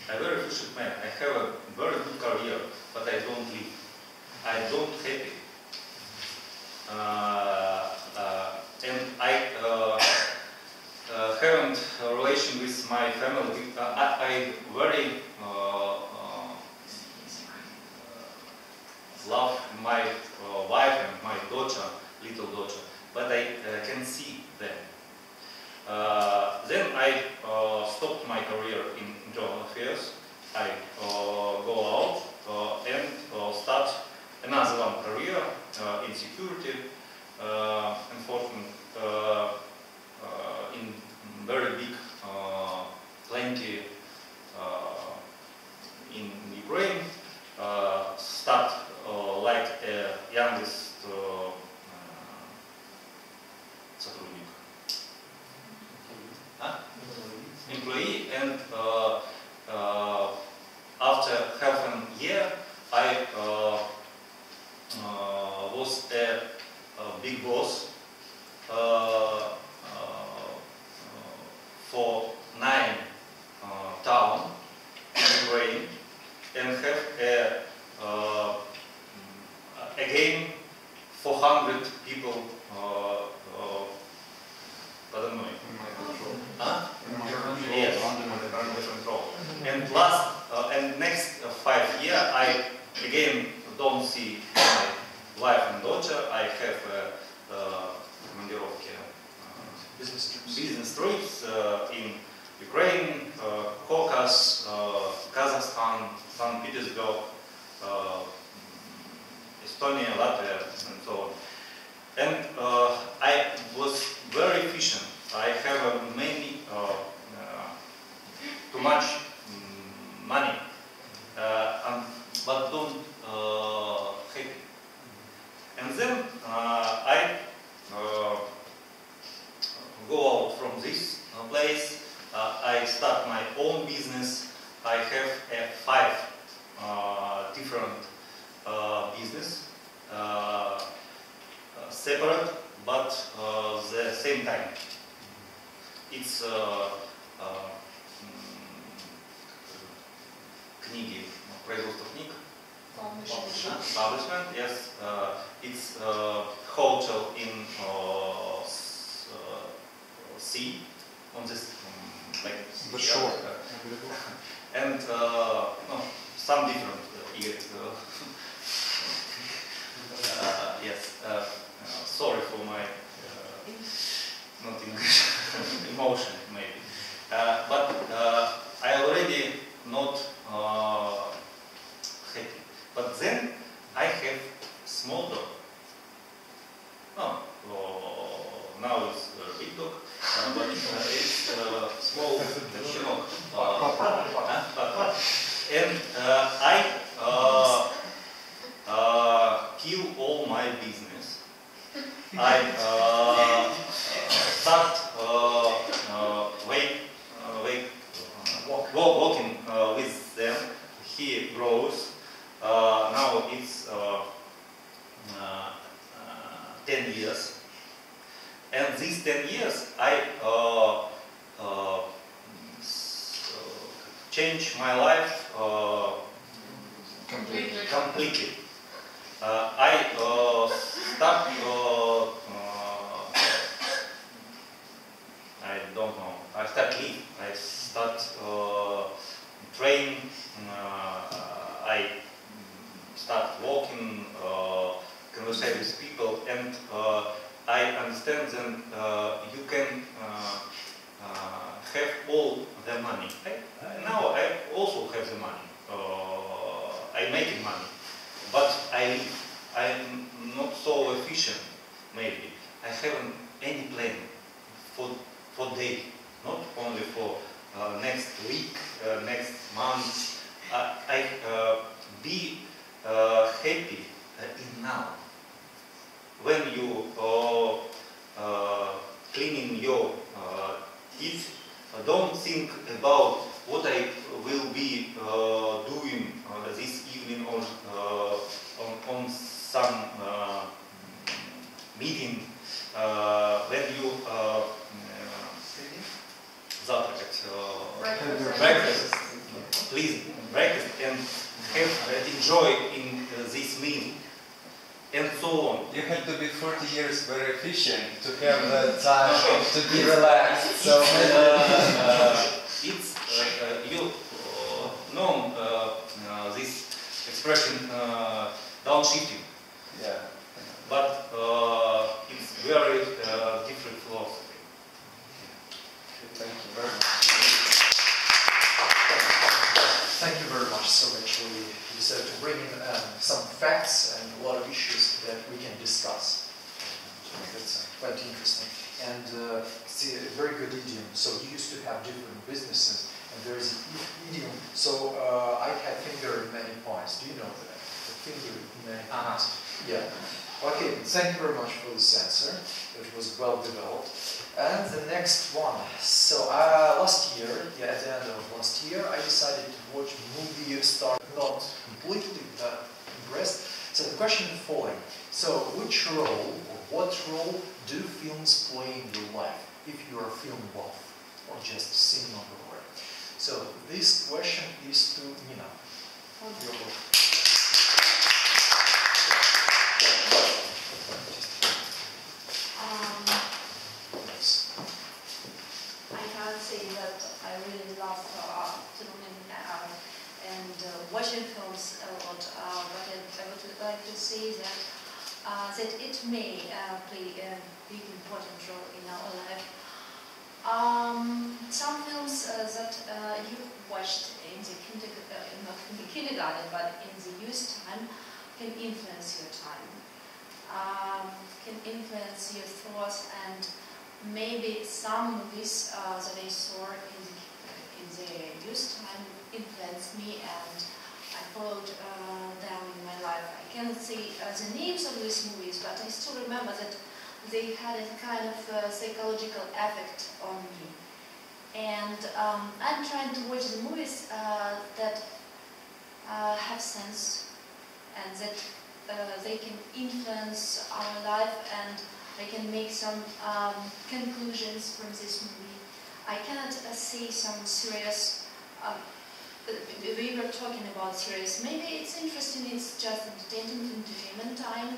I'm a very efficient man. I have a very good career, but I don't live. I don't happy. And I haven't a relation with my family. I very love my wife and my daughter, little daughter, but I can see them. Then I stopped my career in internal affairs. I go out and start another one career in security, enforcement, in very big plenty in Ukraine. Start like a youngest сотрудник. Employee, and after half a year I was a big boss for 9 towns in Ukraine and have again 400 people yes, under control. And last and next 5 years, I again don't see my wife and daughter. I have business trips in Ukraine, Caucasus, Kazakhstan, St. Petersburg, Estonia, Latvia, and so on. And I was very efficient. I have many, too much money, but don't happy. And then I go out from this place. I start my own business. I have 5 different business, separate, but the same time. It's книги, производство книг. Publishment, yes. It's hotel in sea, on this like the shore, and no, some different yes. Sorry for my not English emotion maybe, but I already not happy. But then I have small dog. Now it's a big dog, but it's small щенок. And I kill all my business. I start walking with them. He grows. Now it's 10 years. And these 10 years, I changed my life completely. I start, I don't know, I start live, I start train, I start walking, conversate with people, and I understand that you can have all the money. Now I also have the money. I'm making money, but I'm not so efficient. Maybe I haven't any plan for day, not only for next week, next month. I be happy in now. When you cleaning your teeth, don't think about what I will be doing this evening on some meeting. When you breakfast, please breakfast and have enjoy in this meal. And so on. You have to be 40 years very efficient to have the time to be relaxed. So it's you know this expression downshifting. Yeah. But it's very different philosophy. Thank you very much. Thank you very much. So actually, you decided to bring in some facts and a lot of issues that we can discuss. That's quite interesting. And it's a very good idiom. So you used to have different businesses, and there is an idiom. So I had finger in many pies. Do you know that? The finger in many pies. Yeah. Okay, thank you very much for this answer. It was well developed. And the next one. So last year, at the end of last year, I decided to watch a movie started not completely impressed. So the question is the following. So which role or what role do films play in your life if you are a film buff or just a cinematographer? So this question is to Nina. I can't say that I really love filming and watching films a lot, but I would like to say that it may play a big important role in our life. Some films that you watched in the kindergarten, not in the kindergarten, but in the youth time, can influence your time, can influence your thoughts, and maybe some movies that I saw in the youth time influenced me, and I followed them in my life. I cannot say the names of these movies, but I still remember that they had a kind of psychological effect on me. And I'm trying to watch the movies that have sense and that they can influence our life, and I can make some conclusions from this movie. I cannot say some serious, we were talking about serious, maybe it's interesting, it's just entertainment time.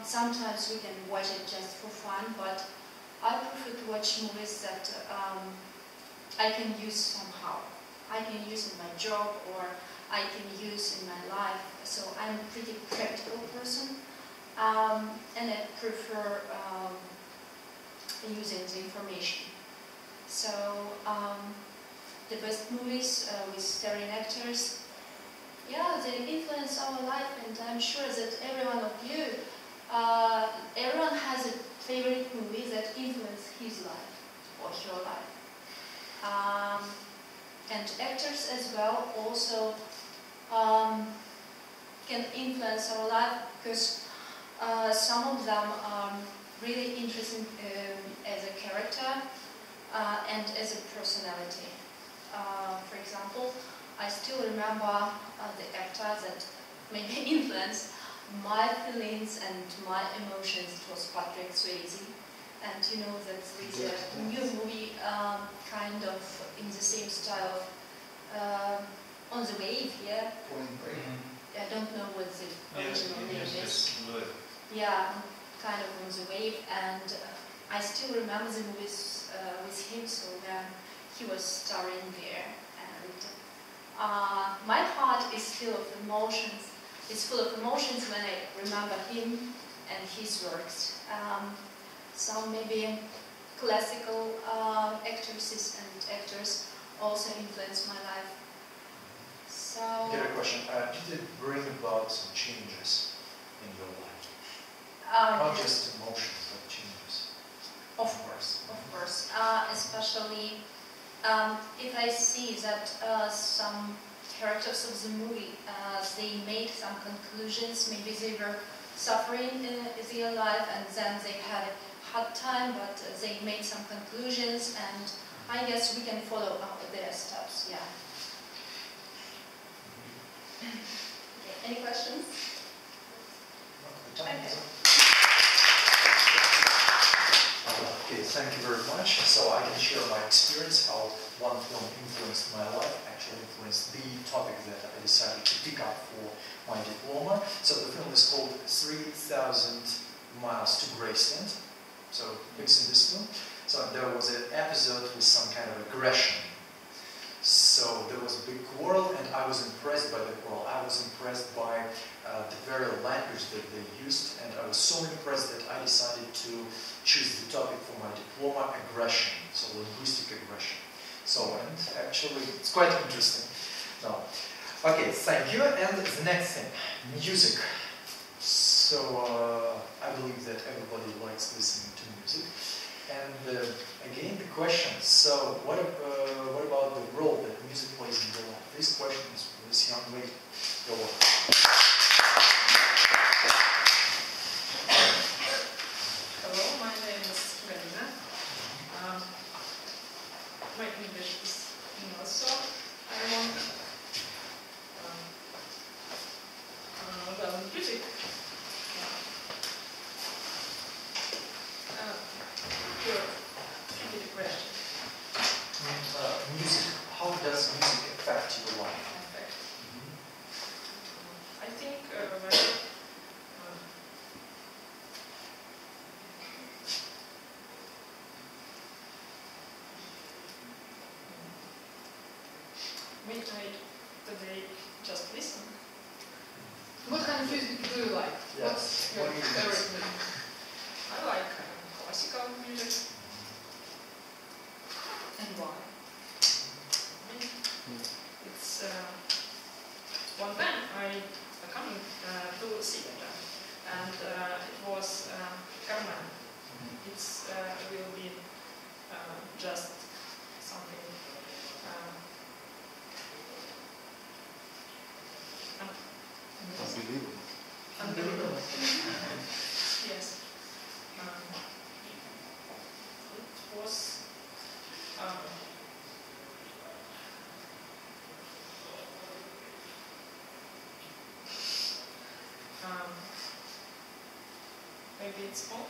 Sometimes we can watch it just for fun, but I prefer to watch movies that I can use somehow. I can use in my job, or I can use in my life. So I'm a pretty practical person, and I prefer using the information. So the best movies with starring actors, yeah, they influence our life, and I'm sure that every one of you, everyone has a favorite movie that influenced his life or her life. And actors as well also can influence our life, because some of them are really interesting as a character and as a personality. For example, I still remember the actor that made me influence my feelings and my emotions. It was Patrick Swayze. and you know that there is a new movie kind of in the same style of On the Wave, yeah? I don't know what the original name is. Yeah, kind of On the Wave, and I still remember the movies with him, so he was starring there. And my heart is full of emotions. It's full of emotions when I remember him and his works. So maybe classical actresses and actors also influence my life. So I get a question. Did it bring about some changes in your life? Not just emotions, but changes. Of course, of course. Especially if I see that some characters of the movie, they made some conclusions, maybe they were suffering in their life and then they had a hard time, but they made some conclusions, and I guess we can follow up their steps, yeah. Okay, any questions? Okay, thank you very much. So I can share my experience, how one film influenced my life, actually influenced the topic that I decided to pick up for my diploma. So the film is called 3,000 Miles to Graceland. So it's in this film. So there was an episode with some kind of aggression. So there was a big quarrel, and I was impressed by the quarrel. I was impressed by the very language that they used, and I was so impressed that I decided to choose the topic for my diploma, aggression, so linguistic aggression. So, and actually, it's quite interesting. Now, okay, thank you. And the next thing, music. So, I believe that everybody likes listening to music. And again, the question, so what about the role that music plays in your life? This question is for this young lady. Go on. Hello, my name is Marina. My English is not so well, music. Repeat the question. Music. How does music affect your life? I think midnight today just listen. What kind of music do you like? Yes. What's your favorite music? I like classical music. And why? It's one band I come to see them, and it was Carmen. It's will be just something Unbelievable. unbelievable. Yes. It was maybe it's all.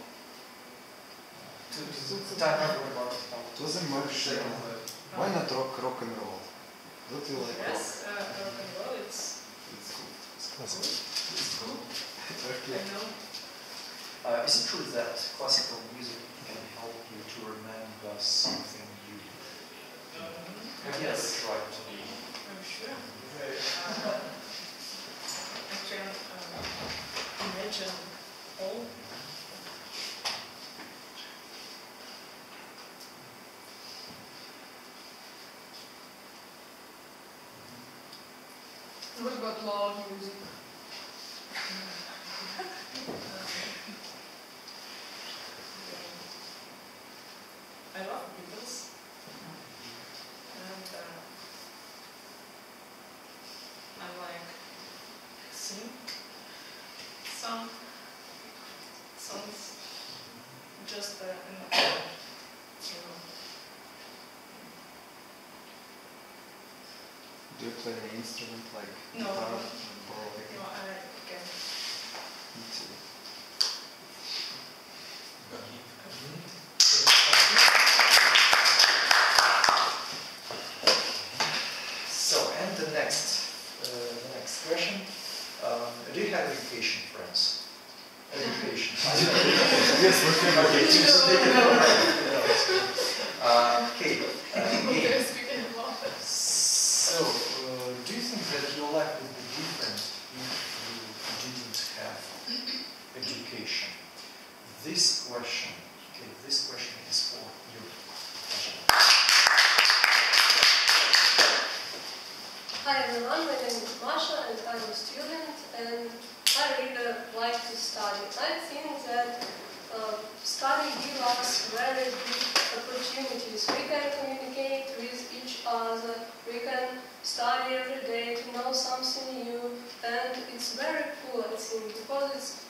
It was a merge. Why not rock and roll? Don't you like Yes, rock? rock and roll. It's cool. It's classical. It's cool. Okay. I know. Is it true that classical music can help you to remember something you have you ever tried to be? I'm sure. I can imagine all. What about loud music? I love Beatles, and I like sing some songs, just Do you play an instrument like No. guitar? No, I can. Me too. Yes, we can. Okay, just take it over. Okay. So, do you think that your life would be different if you didn't have education? This question is for you. Hi everyone, my name is Masha and I'm a student and I really like to study. I think that study gives us very big opportunities. We can communicate with each other, we can study every day to know something new, and it's very cool, I think, because it's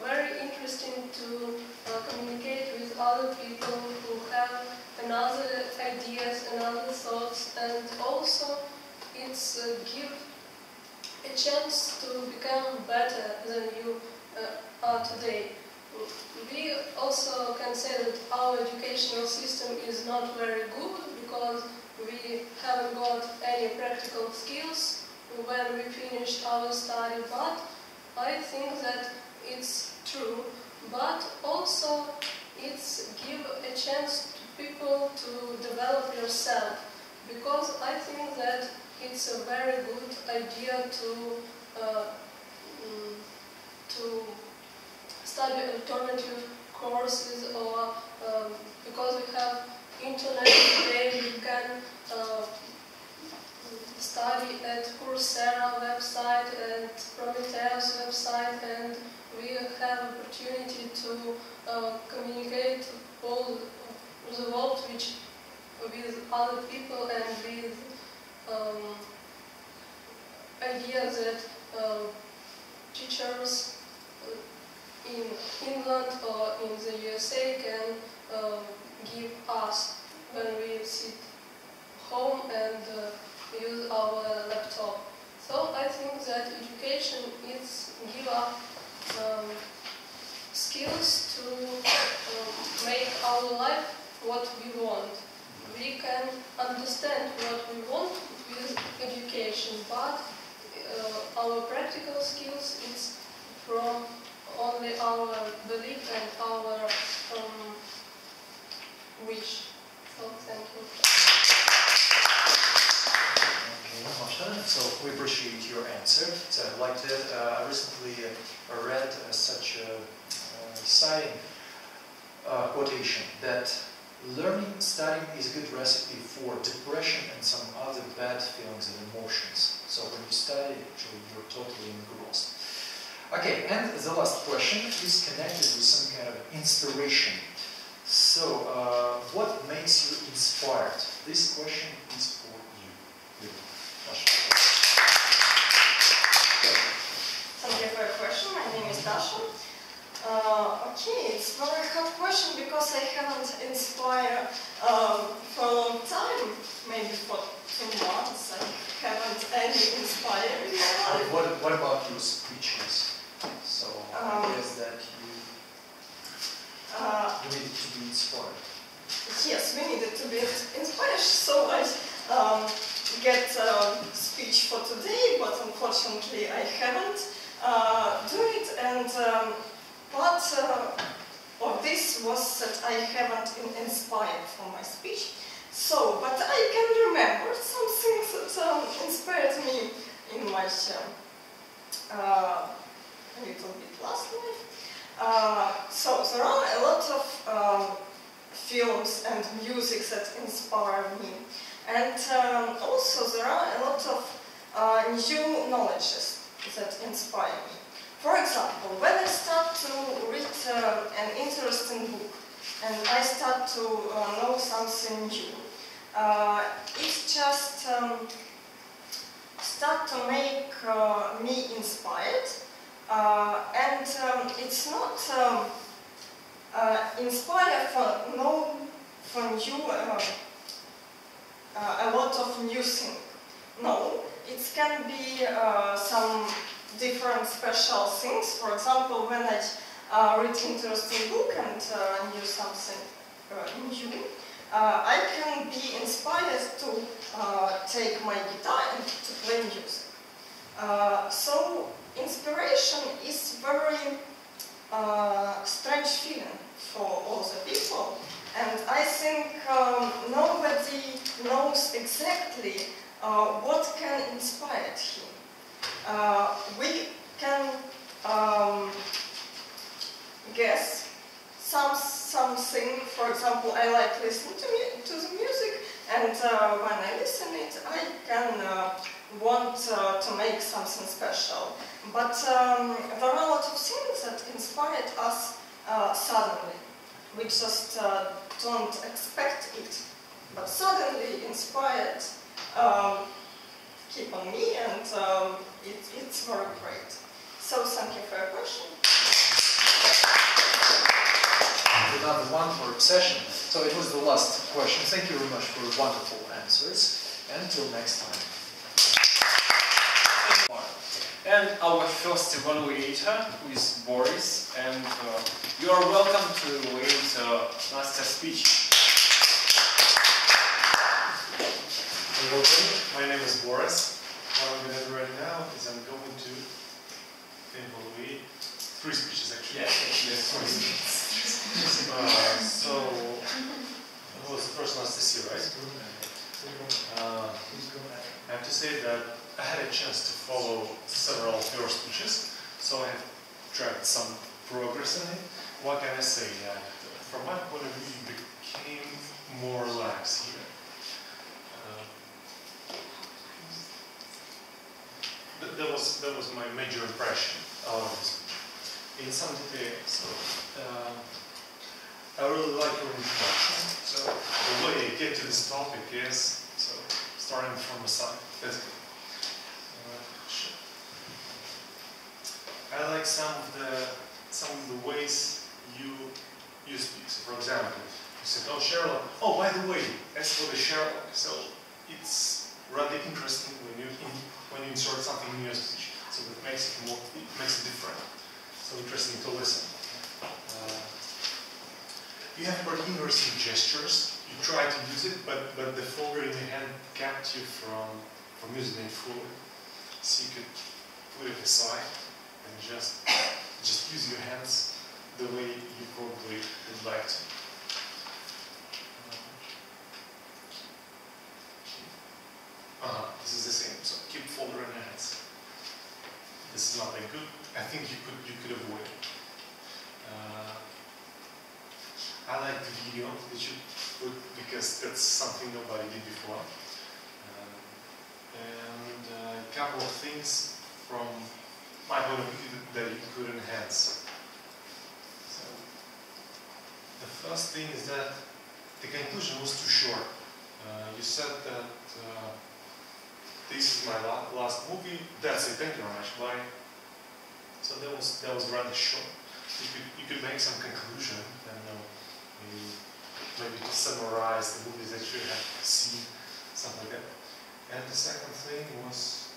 very interesting to communicate with other people who have another ideas, another thoughts, and also it's give a chance to become better than you are today. We also can say that our educational system is not very good because we haven't got any practical skills when we finished our study, but I think that it's true. But also it's give a chance to people to develop yourself, because I think that it's a very good idea to study alternative courses, or because we have internet today, we can study at Coursera website and Prometheus website, and we have opportunity to communicate all the world with other people and with idea that teachers in England or in the USA can give us when we sit home and use our laptop. So I think that education is give us skills to make our life what we want. We can understand what we want with education, but our practical skills is from only our belief and our wish. So thank you. Okay, Masha, so we appreciate your answer. So I like that. I recently read such a exciting quotation that learning, studying is a good recipe for depression and some other bad feelings and emotions. So when you study, actually, you're totally engrossed. Okay, and the last question is connected with some kind of inspiration. So, what makes you inspired? This question is for you. Thank you for your question. My name is Dasha. Okay, it's a very hard question because I haven't inspired for a long time. Maybe for 2 months I haven't any inspired in my life. What about your speeches? So I guess that you needed to be inspired. Yes, we needed to be inspired, so I get a speech for today, but unfortunately I haven't do it, and this was that I haven't inspired for my speech. So, but I can remember some things that inspired me in my a little bit last life. So there are a lot of films and music that inspire me, and also there are a lot of new knowledges that inspire me. For example, when I start to read an interesting book and I start to know something new, it just start to make me inspired, and it's not inspired for new a lot of new things. No, it can be some different special things. For example, when I read interesting book and knew something new, I can be inspired to take my guitar and to play music. So inspiration is very strange feeling for all the people, and I think nobody knows exactly what can inspire him. We can guess something. For example, I like listening to the music, and when I listen it, I can want to make something special. But there are a lot of things that inspired us suddenly. We just don't expect it, but suddenly inspired keep on me, and it's very great. So thank you for your question. Another one for obsession. So it was the last question. Thank you very much for wonderful answers. Until next time. And our first evaluator is Boris, and you are welcome to evaluate Nastya's speech. Hello, my name is Boris. What I'm going to do right now is I'm going to evaluate 3 speeches actually. Yeah, yes, 3 speeches. So, it was the first Nastya, right? I have to say that I had a chance to follow several of your speeches, so I have tracked some progress in it. What can I say? From my point of view, you became more relaxed here. That was my major impression out of this speech. In some detail, so I really like your introduction. So the way I get to this topic is starting from the side. That's good. I like some of the ways you speak. So for example, you said, "Oh, Sherlock. Oh, by the way, as for the Sherlock, so it's rather interesting when you insert something in your speech. So it makes it different. So interesting to listen. You have pretty interesting gestures. You try to use it, but the folder in your hand kept you from using it fully. So you could put it aside and just use your hands the way you probably would like to. This is the same. So keep folder in your hands. This is not that good. I think you could avoid it. I like the video that you put because that's something nobody did before. And a couple of things from my point of view that you could enhance. So the first thing is that the conclusion was too short. You said that this is my last movie. That's it. Thank you very much. Bye. So that was rather short. You could make some conclusion and maybe to summarize the movies that you have seen, something like that. And the second thing was,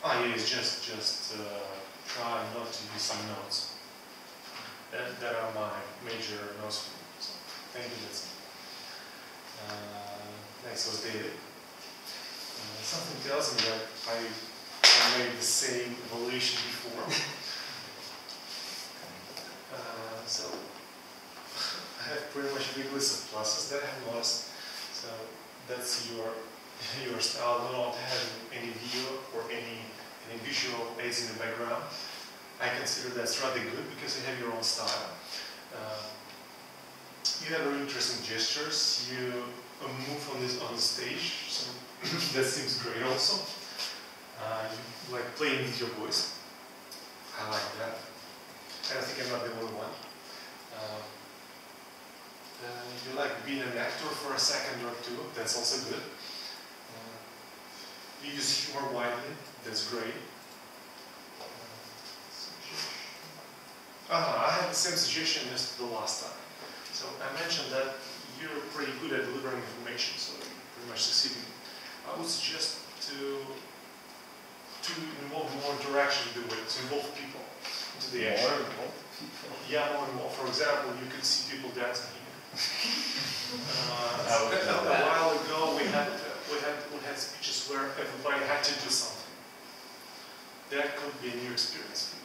yes, just try not to use some notes. That are my major notes. So thank you. That's it. Next was David. Something tells me that I made the same evaluation before. So I have pretty much a big list of pluses that I have lost. So that's your style, not having any video or any visual aids in the background. I consider that's rather good because you have your own style. You have very interesting gestures. You move on the stage, so that seems great also. You like playing with your voice. I like that. And I think I'm not the only one. You like being an actor for a second or two. That's also good. You use humor widely. That's great. I had the same suggestion as the last time. So I mentioned that you're pretty good at delivering information, so you're pretty much succeeding. I would suggest to involve more interaction with the way, to involve people into the action. More involved people? Yeah, more and more. For example, you could see people dancing here. A while ago, we had speeches where everybody had to do something. That could be a new experience for you.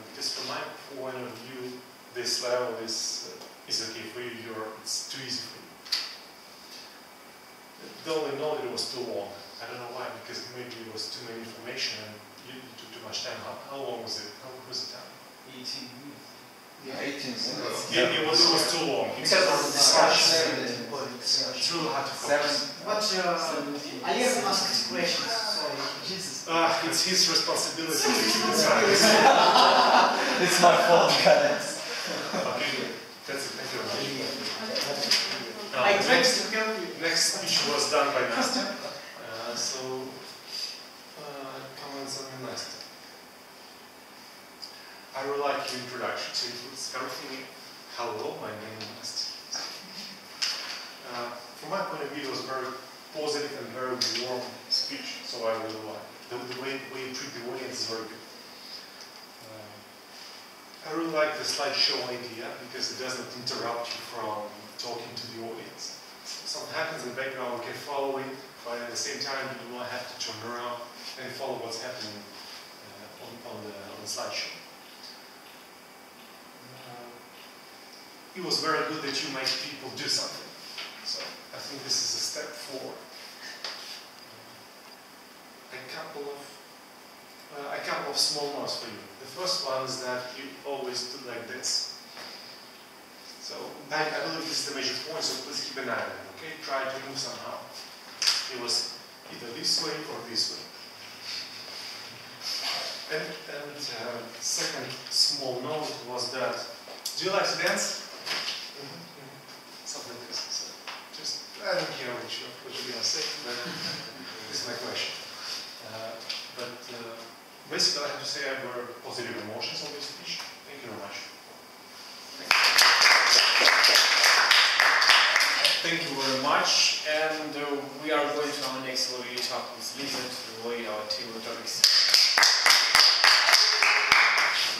because from my point of view, this level is okay for you. It's too easy for you. The only note it was too long. I don't know why, because maybe it was too many information and you took too much time. How long was it? How was the time? 18 minutes. Yeah, 18 minutes. It was too long. Because of the discussion. It's really hard to focus. But Ihor asked questions. Sorry. Jesus. It's his responsibility to keep it silent. It's my fault, guys. Okay, that's it. Thank you very much. I tried to help you. Next speech was done by Nastya. Comments on Nastya. I really like your introduction. So it was everything. Hello, my name is Nastya. From my point of view, it was a very positive and very warm speech. So I really like the way you treat the audience is very good. I really like the slideshow idea because it doesn't interrupt you from talking to the audience. Something happens in the background, you can follow it, but at the same time you don't have to turn around and follow what's happening on the slideshow. It was very good that you make people do something. So I think this is a step forward. A couple of small notes for you. The first one is that you always do like this. So I believe this is the major point, so please keep an eye on it, okay? Try to move somehow. It was either this way or this way. And second small note was that, do you like to dance? Something like this. So just, I don't care what you're going to say, but this is my question. Basically, I have to say I have very positive emotions on this speech. Thank you very much. Thank you very much, and we are going to our next elevator. Please listen to our table topics.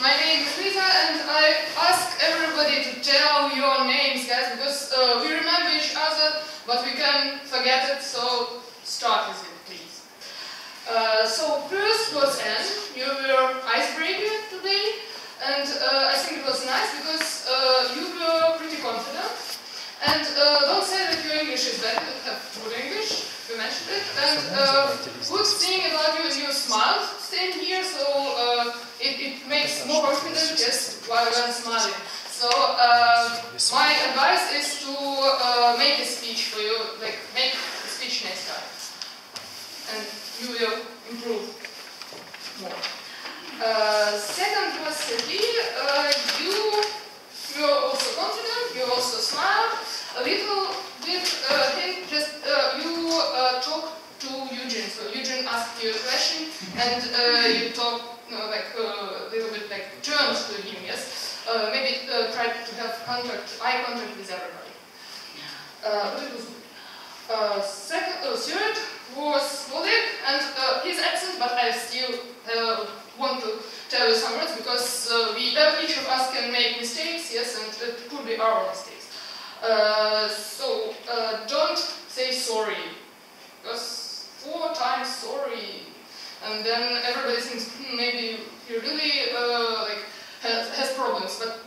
My name is Lisa, and I ask everybody to tell your names, guys, because we remember each other, but we can forget it, so start with it, please. So first was Anne. You were icebreaker today, and I think it was nice because you were pretty confident. And don't say that your English is bad, you have good English, you mentioned it. And good thing about you is you smiled staying here, so it makes more confident just while you're smiling. So my advice is to make a speech for you, like make a speech next time. And you will improve more. Second was you were also confident, you also smiled. A little bit just you talk to Eugene. So Eugene asked you a question, and you talk like a little bit like turned to him. Yes, maybe try to have eye contact with everybody. But it was good. Third was Oleg, and his accent, but I still want to tell you some words because each of us can make mistakes. Yes, and it could be our mistakes. So don't say sorry, because 4 times sorry, and then everybody thinks maybe he really has problems. But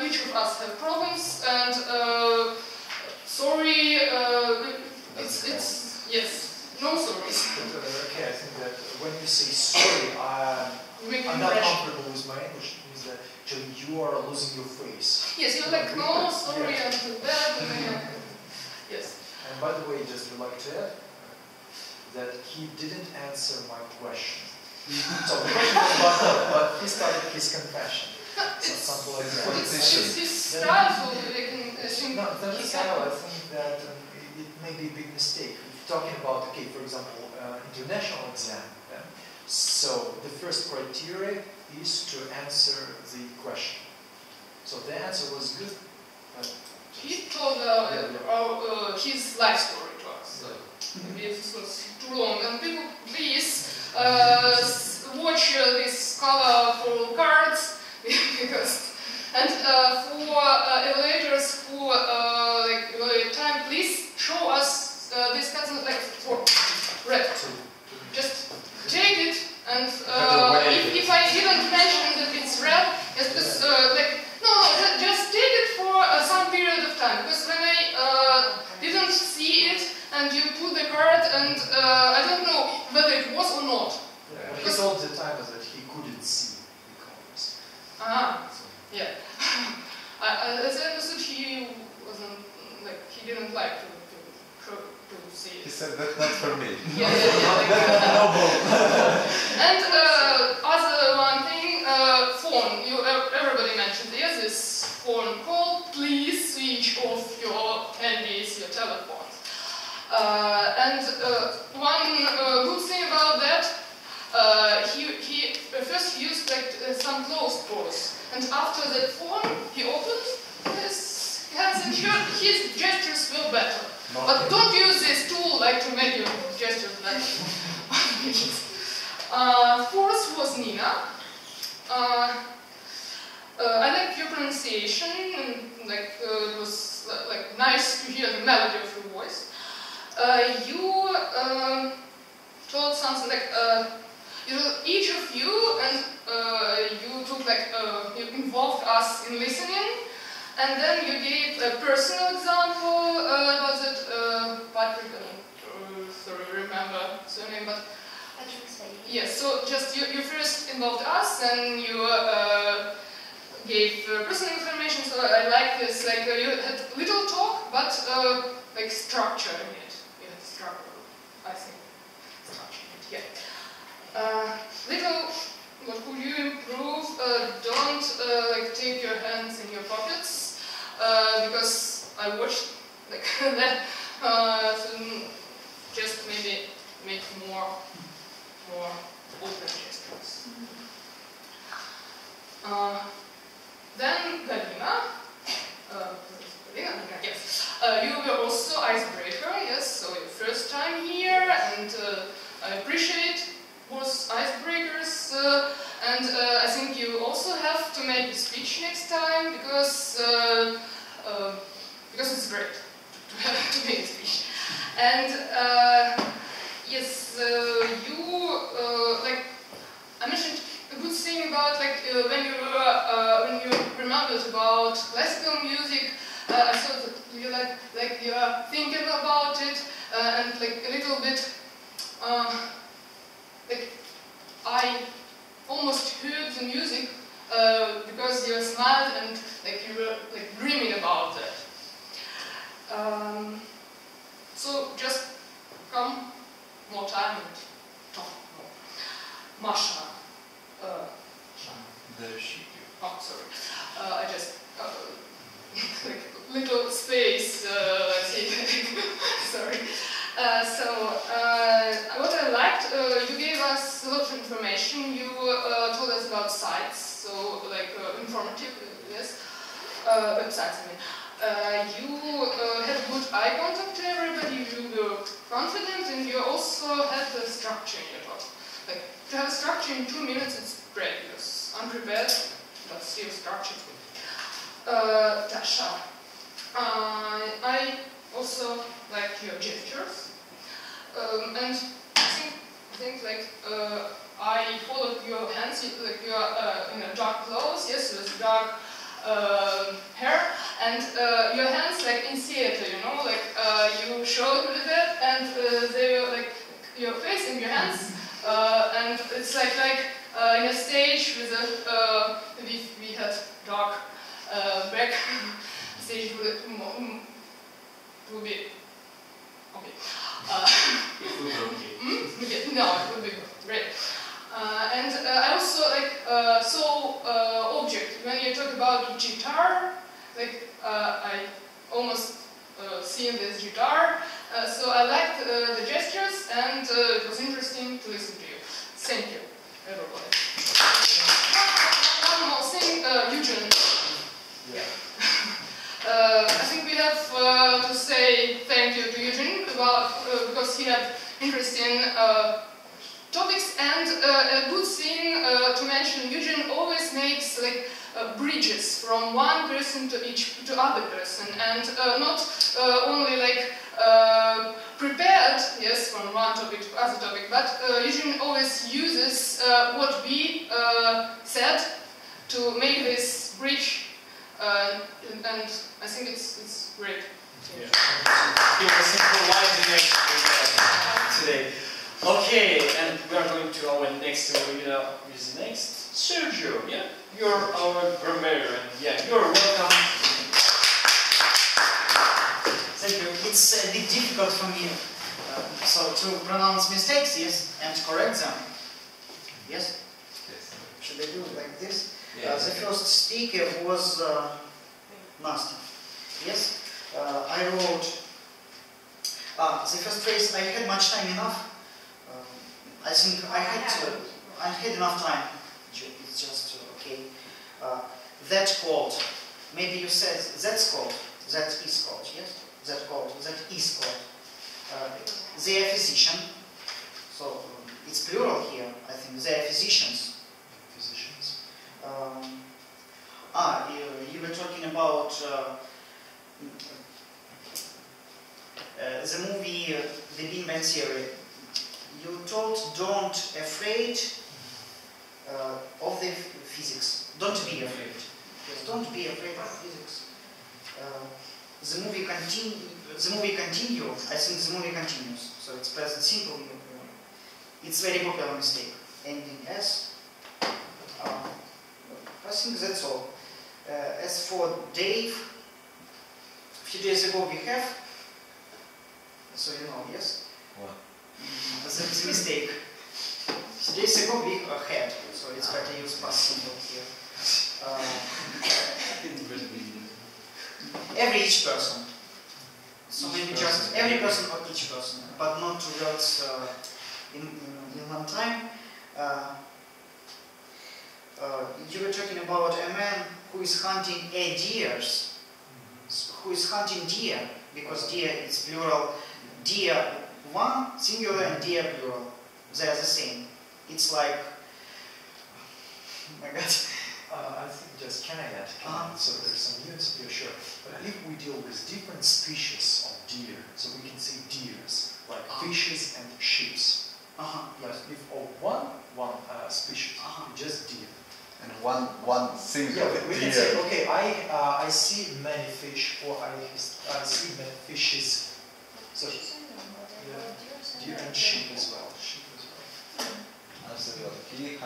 each of us have problems, and sorry. It's yes, no sorries. Okay, I think that when you say sorry, I'm not comfortable with my English. It means that actually you are losing your face. Yes, you're like, no, sorry, I'm too bad. Yes. And by the way, just would like to add that he didn't answer my question. So the question was about that, but he started his confession. So something like that. It's his style, so they can assume. No, it's not his style. I think that it may be a big mistake. If you're talking about, okay, for example, international exam. So the first criteria is to answer the question. So the answer was good. But he told his life story to us. Maybe this was too long. And people, please watch these colorful cards because. And for evaluators who evaluate time, please show us this cards for red. Just take it, and if I didn't Yeah. As I understood, he wasn't like he didn't like to see it. He said that's not for me. Yeah. And other one thing, phone. Everybody mentioned there's this phone call. Please switch off your handies, your telephones. And one good thing about that, he first used like some closed doors, and after that phone he opened his hands and his gestures were better. But don't use this tool like to make your gestures better. Fourth was Nina. I like your pronunciation, and like it was like nice to hear the melody of your voice. You told something like each of you, and you took like you involved us in listening, and then you gave a personal example about that. Patrick, sorry, remember surname, but yes. So just you first involved us, and you gave personal information. So I like this. Like you had little talk, but like structure in it. You had structure, I think. Structure in it. Yeah. Little. What could you improve? Don't like take your hands in your pockets because I watched like that. So just maybe make more open gestures. Then Galina. Yes. You were also icebreaker. Yes. So your first time here, and I appreciate those icebreakers, and I think you also have to make a speech next time because it's great to make a speech. And yes, you like I mentioned a good thing about like when you remembered about classical music. I thought that you like you are thinking about it and like a little bit. Like I almost heard the music because you smiled and like you were like dreaming about that. So just come more time and talk more. Masha. There she. Oh, sorry. I just like little space. Sorry. What I liked, you gave us a lot of information. You told us about sites, so like informative, yes, websites. I mean, you had good eye contact to everybody. You were confident, and you also had the structure in your talk. Like to have a structure in 2 minutes, it's great because unprepared, but still structured. Dasha, I also like your gestures. And I think like I followed your hands, like you are in a dark clothes, yes, with dark hair, and your hands like in theater, you know, like you showed me that, and they were like your face and your hands, and it's like in a stage with a we had dark back stage with will be okay. It will be okay. No, it will be great. And I also like saw object when you talk about guitar. Like I almost seen this guitar, so I liked the gestures, and it was interesting to listen to you. Thank you, everybody. One more thing, Eugene. Yeah. I think we have to say thank you to Eugene because he had interesting topics, and a good thing to mention, Eugene always makes like bridges from one person to other person, and not only like prepared, yes, from one topic to other topic, but Eugene always uses what we said to make this bridge, and I think it's great. Yeah. He was improvising today. Okay, and we are going to our next webinar with next Sergio. Yeah. You're our grammarian. Yeah, you're welcome. Thank you. It's a bit difficult for me. So to pronounce mistakes, yes, and correct them. Yes? Yes. Should I do it like this? Yes. The first speaker was Nastya. Yes? I wrote the first phrase. I had much time enough. I think I had enough time. It's just okay. That called. Maybe you said that's called. That is called. Yes. That called. That is called. They are physician. So it's plural here. I think they are physicians. Physicians. You were talking about the movie The Big Bang Theory. You told don't afraid of the physics. Don't be afraid. Yes, don't be afraid of physics. The movie continue. I think the movie continues. So it's present simple. It's very popular mistake. Ending S. I think that's all. As for Dave, a few days ago we have. So you know, yes. What? The mistake. A few days ago we had. So it's better use past simple here. Each person. So maybe just every person or each person, but not two words in one time. You were talking about a man who is hunting a deers, who is hunting deer, because deer is plural. Deer one singular and deer plural. They are the same. It's like, oh my God. I think just can I add? So there's some nuance here, sure. But if we deal with different species of deer, so we can say deers, like fishes and sheep. But if of one species, just deer. And one single we deer. can say, okay, I see many fish, or I see many fishes. So deer and sheep as well. Absolutely.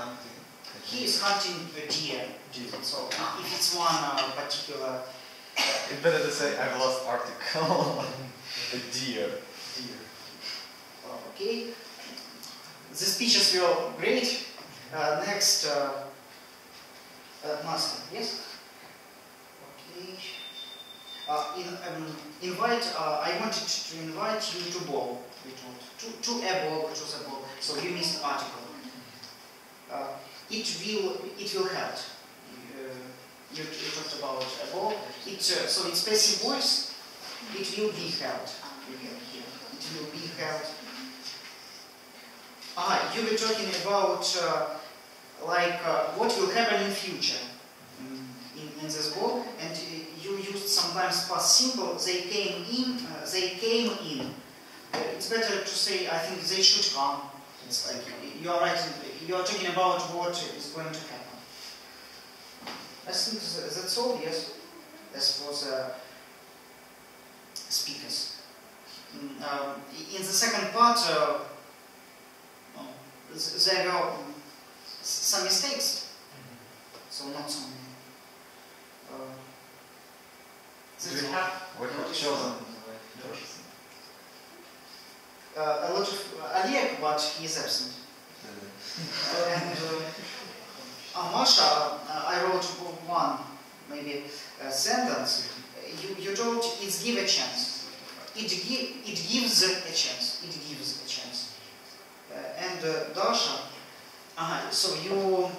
He is hunting a deer. So if it's one particular. It's better to say I've lost article. A deer. Deer. Okay. The speeches were great. Next, Nastya. Yes. Okay. I wanted to invite you to ball. We told to a ball. It was a ball. So you missed article. It will help. You talked about a ball. So it's passive voice. It will be held. It will be held. You were talking about what will happen in future in this ball, and you used sometimes past simple. They came in. It's better to say I think they should come. It's like you are writing. You are talking about what is going to happen. I think that's all, yes. As for the speakers. In the second part, there were some mistakes. So not so many. We have chosen a lot of Oleg, but he is absent. And Masha, I wrote one, maybe a sentence. You told it's give a chance. It gives a chance. It gives a chance. And Dasha, so you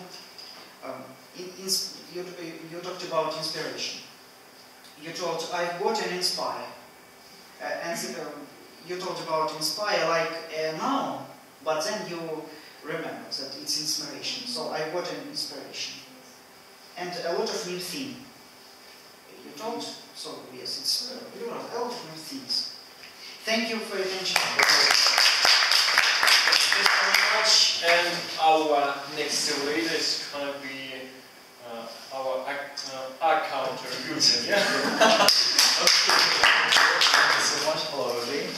talked about inspiration. You told I've got an inspire, and you talked about inspire like a noun, but then you remember that it's inspiration. So I got an inspiration. And a lot of new things. You told, so yes, it's plural, a lot of new things. Thank you for your attention. Thank you very much. And our next leader is going to be our accountant, Eugene. Yeah? Thank you so much. Hello again.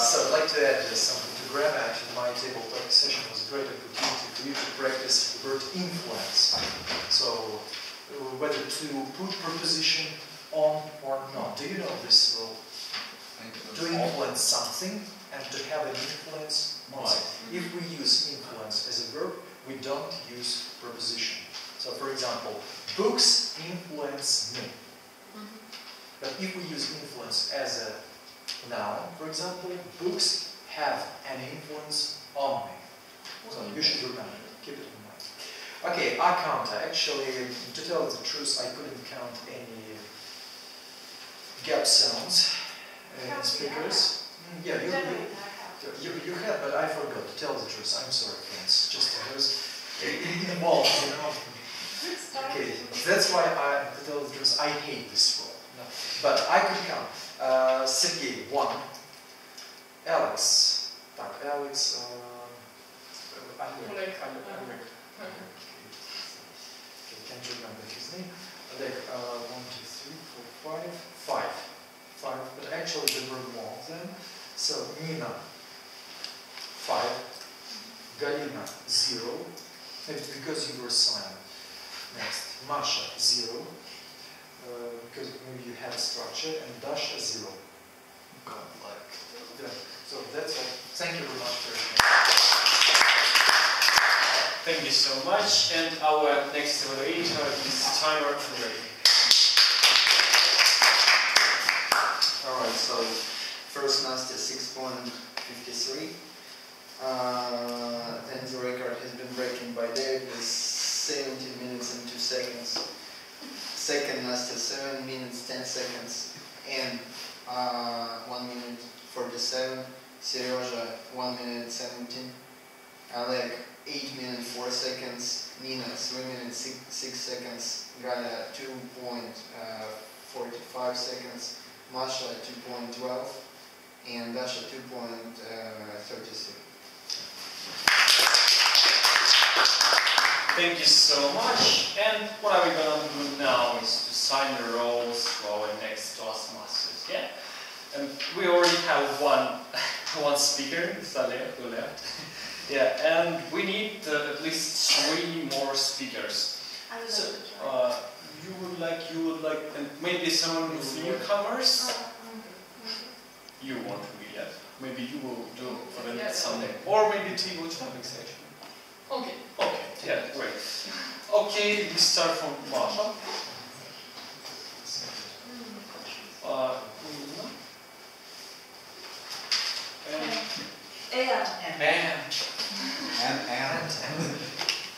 So I'd like to add just something to grab. Actually, my table talk session was a great opportunity for you to practice the word influence. So whether to put preposition on or not. Do you know this rule? To influence something and to have an influence on something. If we use influence as a verb, we don't use preposition. So for example, books influence me. But if we use influence as a noun, for example, books have an influence on me. So you should remember it, keep it in mind. Okay, I can't. Actually, to tell the truth, I couldn't count any gap sounds in speakers. Yeah, you had, but I forgot. To tell the truth, I'm sorry, friends. Just I was involved, you know. Okay, that's why to tell the truth, I hate this rule. No. But I could count. Sergey, 1. Alex. Так, Alex. Oleg. Can't remember his name. Oleg, 1, 2, 3, 4, 5. 5. But actually there were more of them. So Nina, 5. Galina, 0. It's because you were silent. Next, Masha, 0. Because maybe you have a structure, and Dasha, 0. God-like. Yeah. So that's all. Thank you very much for your attention. Thank you so much. And our next evaluator is Timer Andrei. Alright, so first Nastya 6.53. And the record has been broken by Dave with 17 minutes and 2 seconds. Second Nastya 7 minutes 10 seconds and 1 minute 47. Seryoja 1 minute 17. Oleg 8 minutes 4 seconds. Nina 3 minutes 6 seconds. Galia 2.45 seconds. Masha 2.12 and Dasha 2.33. Thank you so much. And what are we going to do now is to sign the roles to our next Toastmasters. Yeah? And we already have one speaker, Saleh, who left. Yeah, and we need at least 3 more speakers. So, you would like, and maybe someone with newcomers. You want to be, yeah? Maybe you will do for the next Sunday, or maybe table topic section. Okay, yeah, great. Okay, we start from Masha.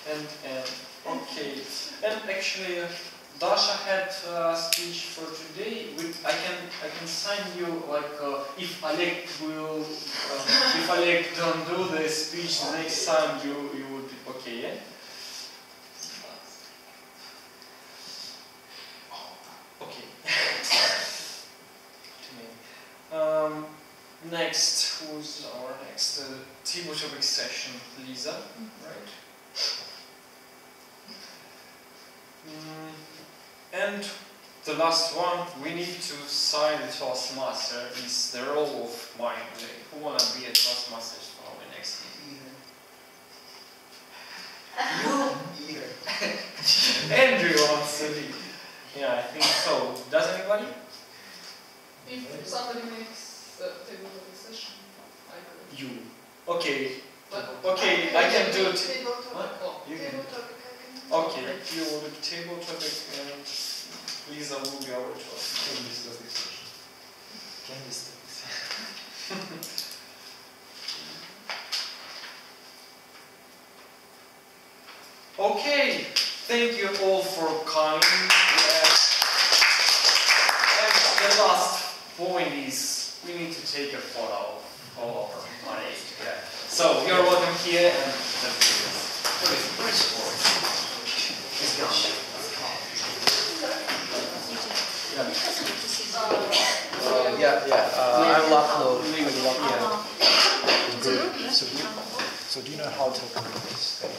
And okay. And actually, Dasha had a speech for today. I can sign you like if Oleg will if Oleg don't do the speech the next time, you would be okay, yeah? Okay. Next, who's our next table topic session? Lisa, right? And the last one, we need to sign the Toastmaster. Is the role of mine. Who wanna be a Toastmaster for our next meeting? You? Andrew wants to be. Yeah, I think so. Does anybody? If somebody makes the table topic session, I could. You. Okay. Okay, I can do it. Table topic. What? Oh, you can. Table topic. Okay, you will do table topic and Lisa will be our choice. Candice topic session. Candice topic session. Okay, thank you all for coming. And the last point is we need to take a photo of all of our party. Yeah. So you're welcome here and let's do this. What is it's gone. I'm locked. Good. So do you know how to open this thing?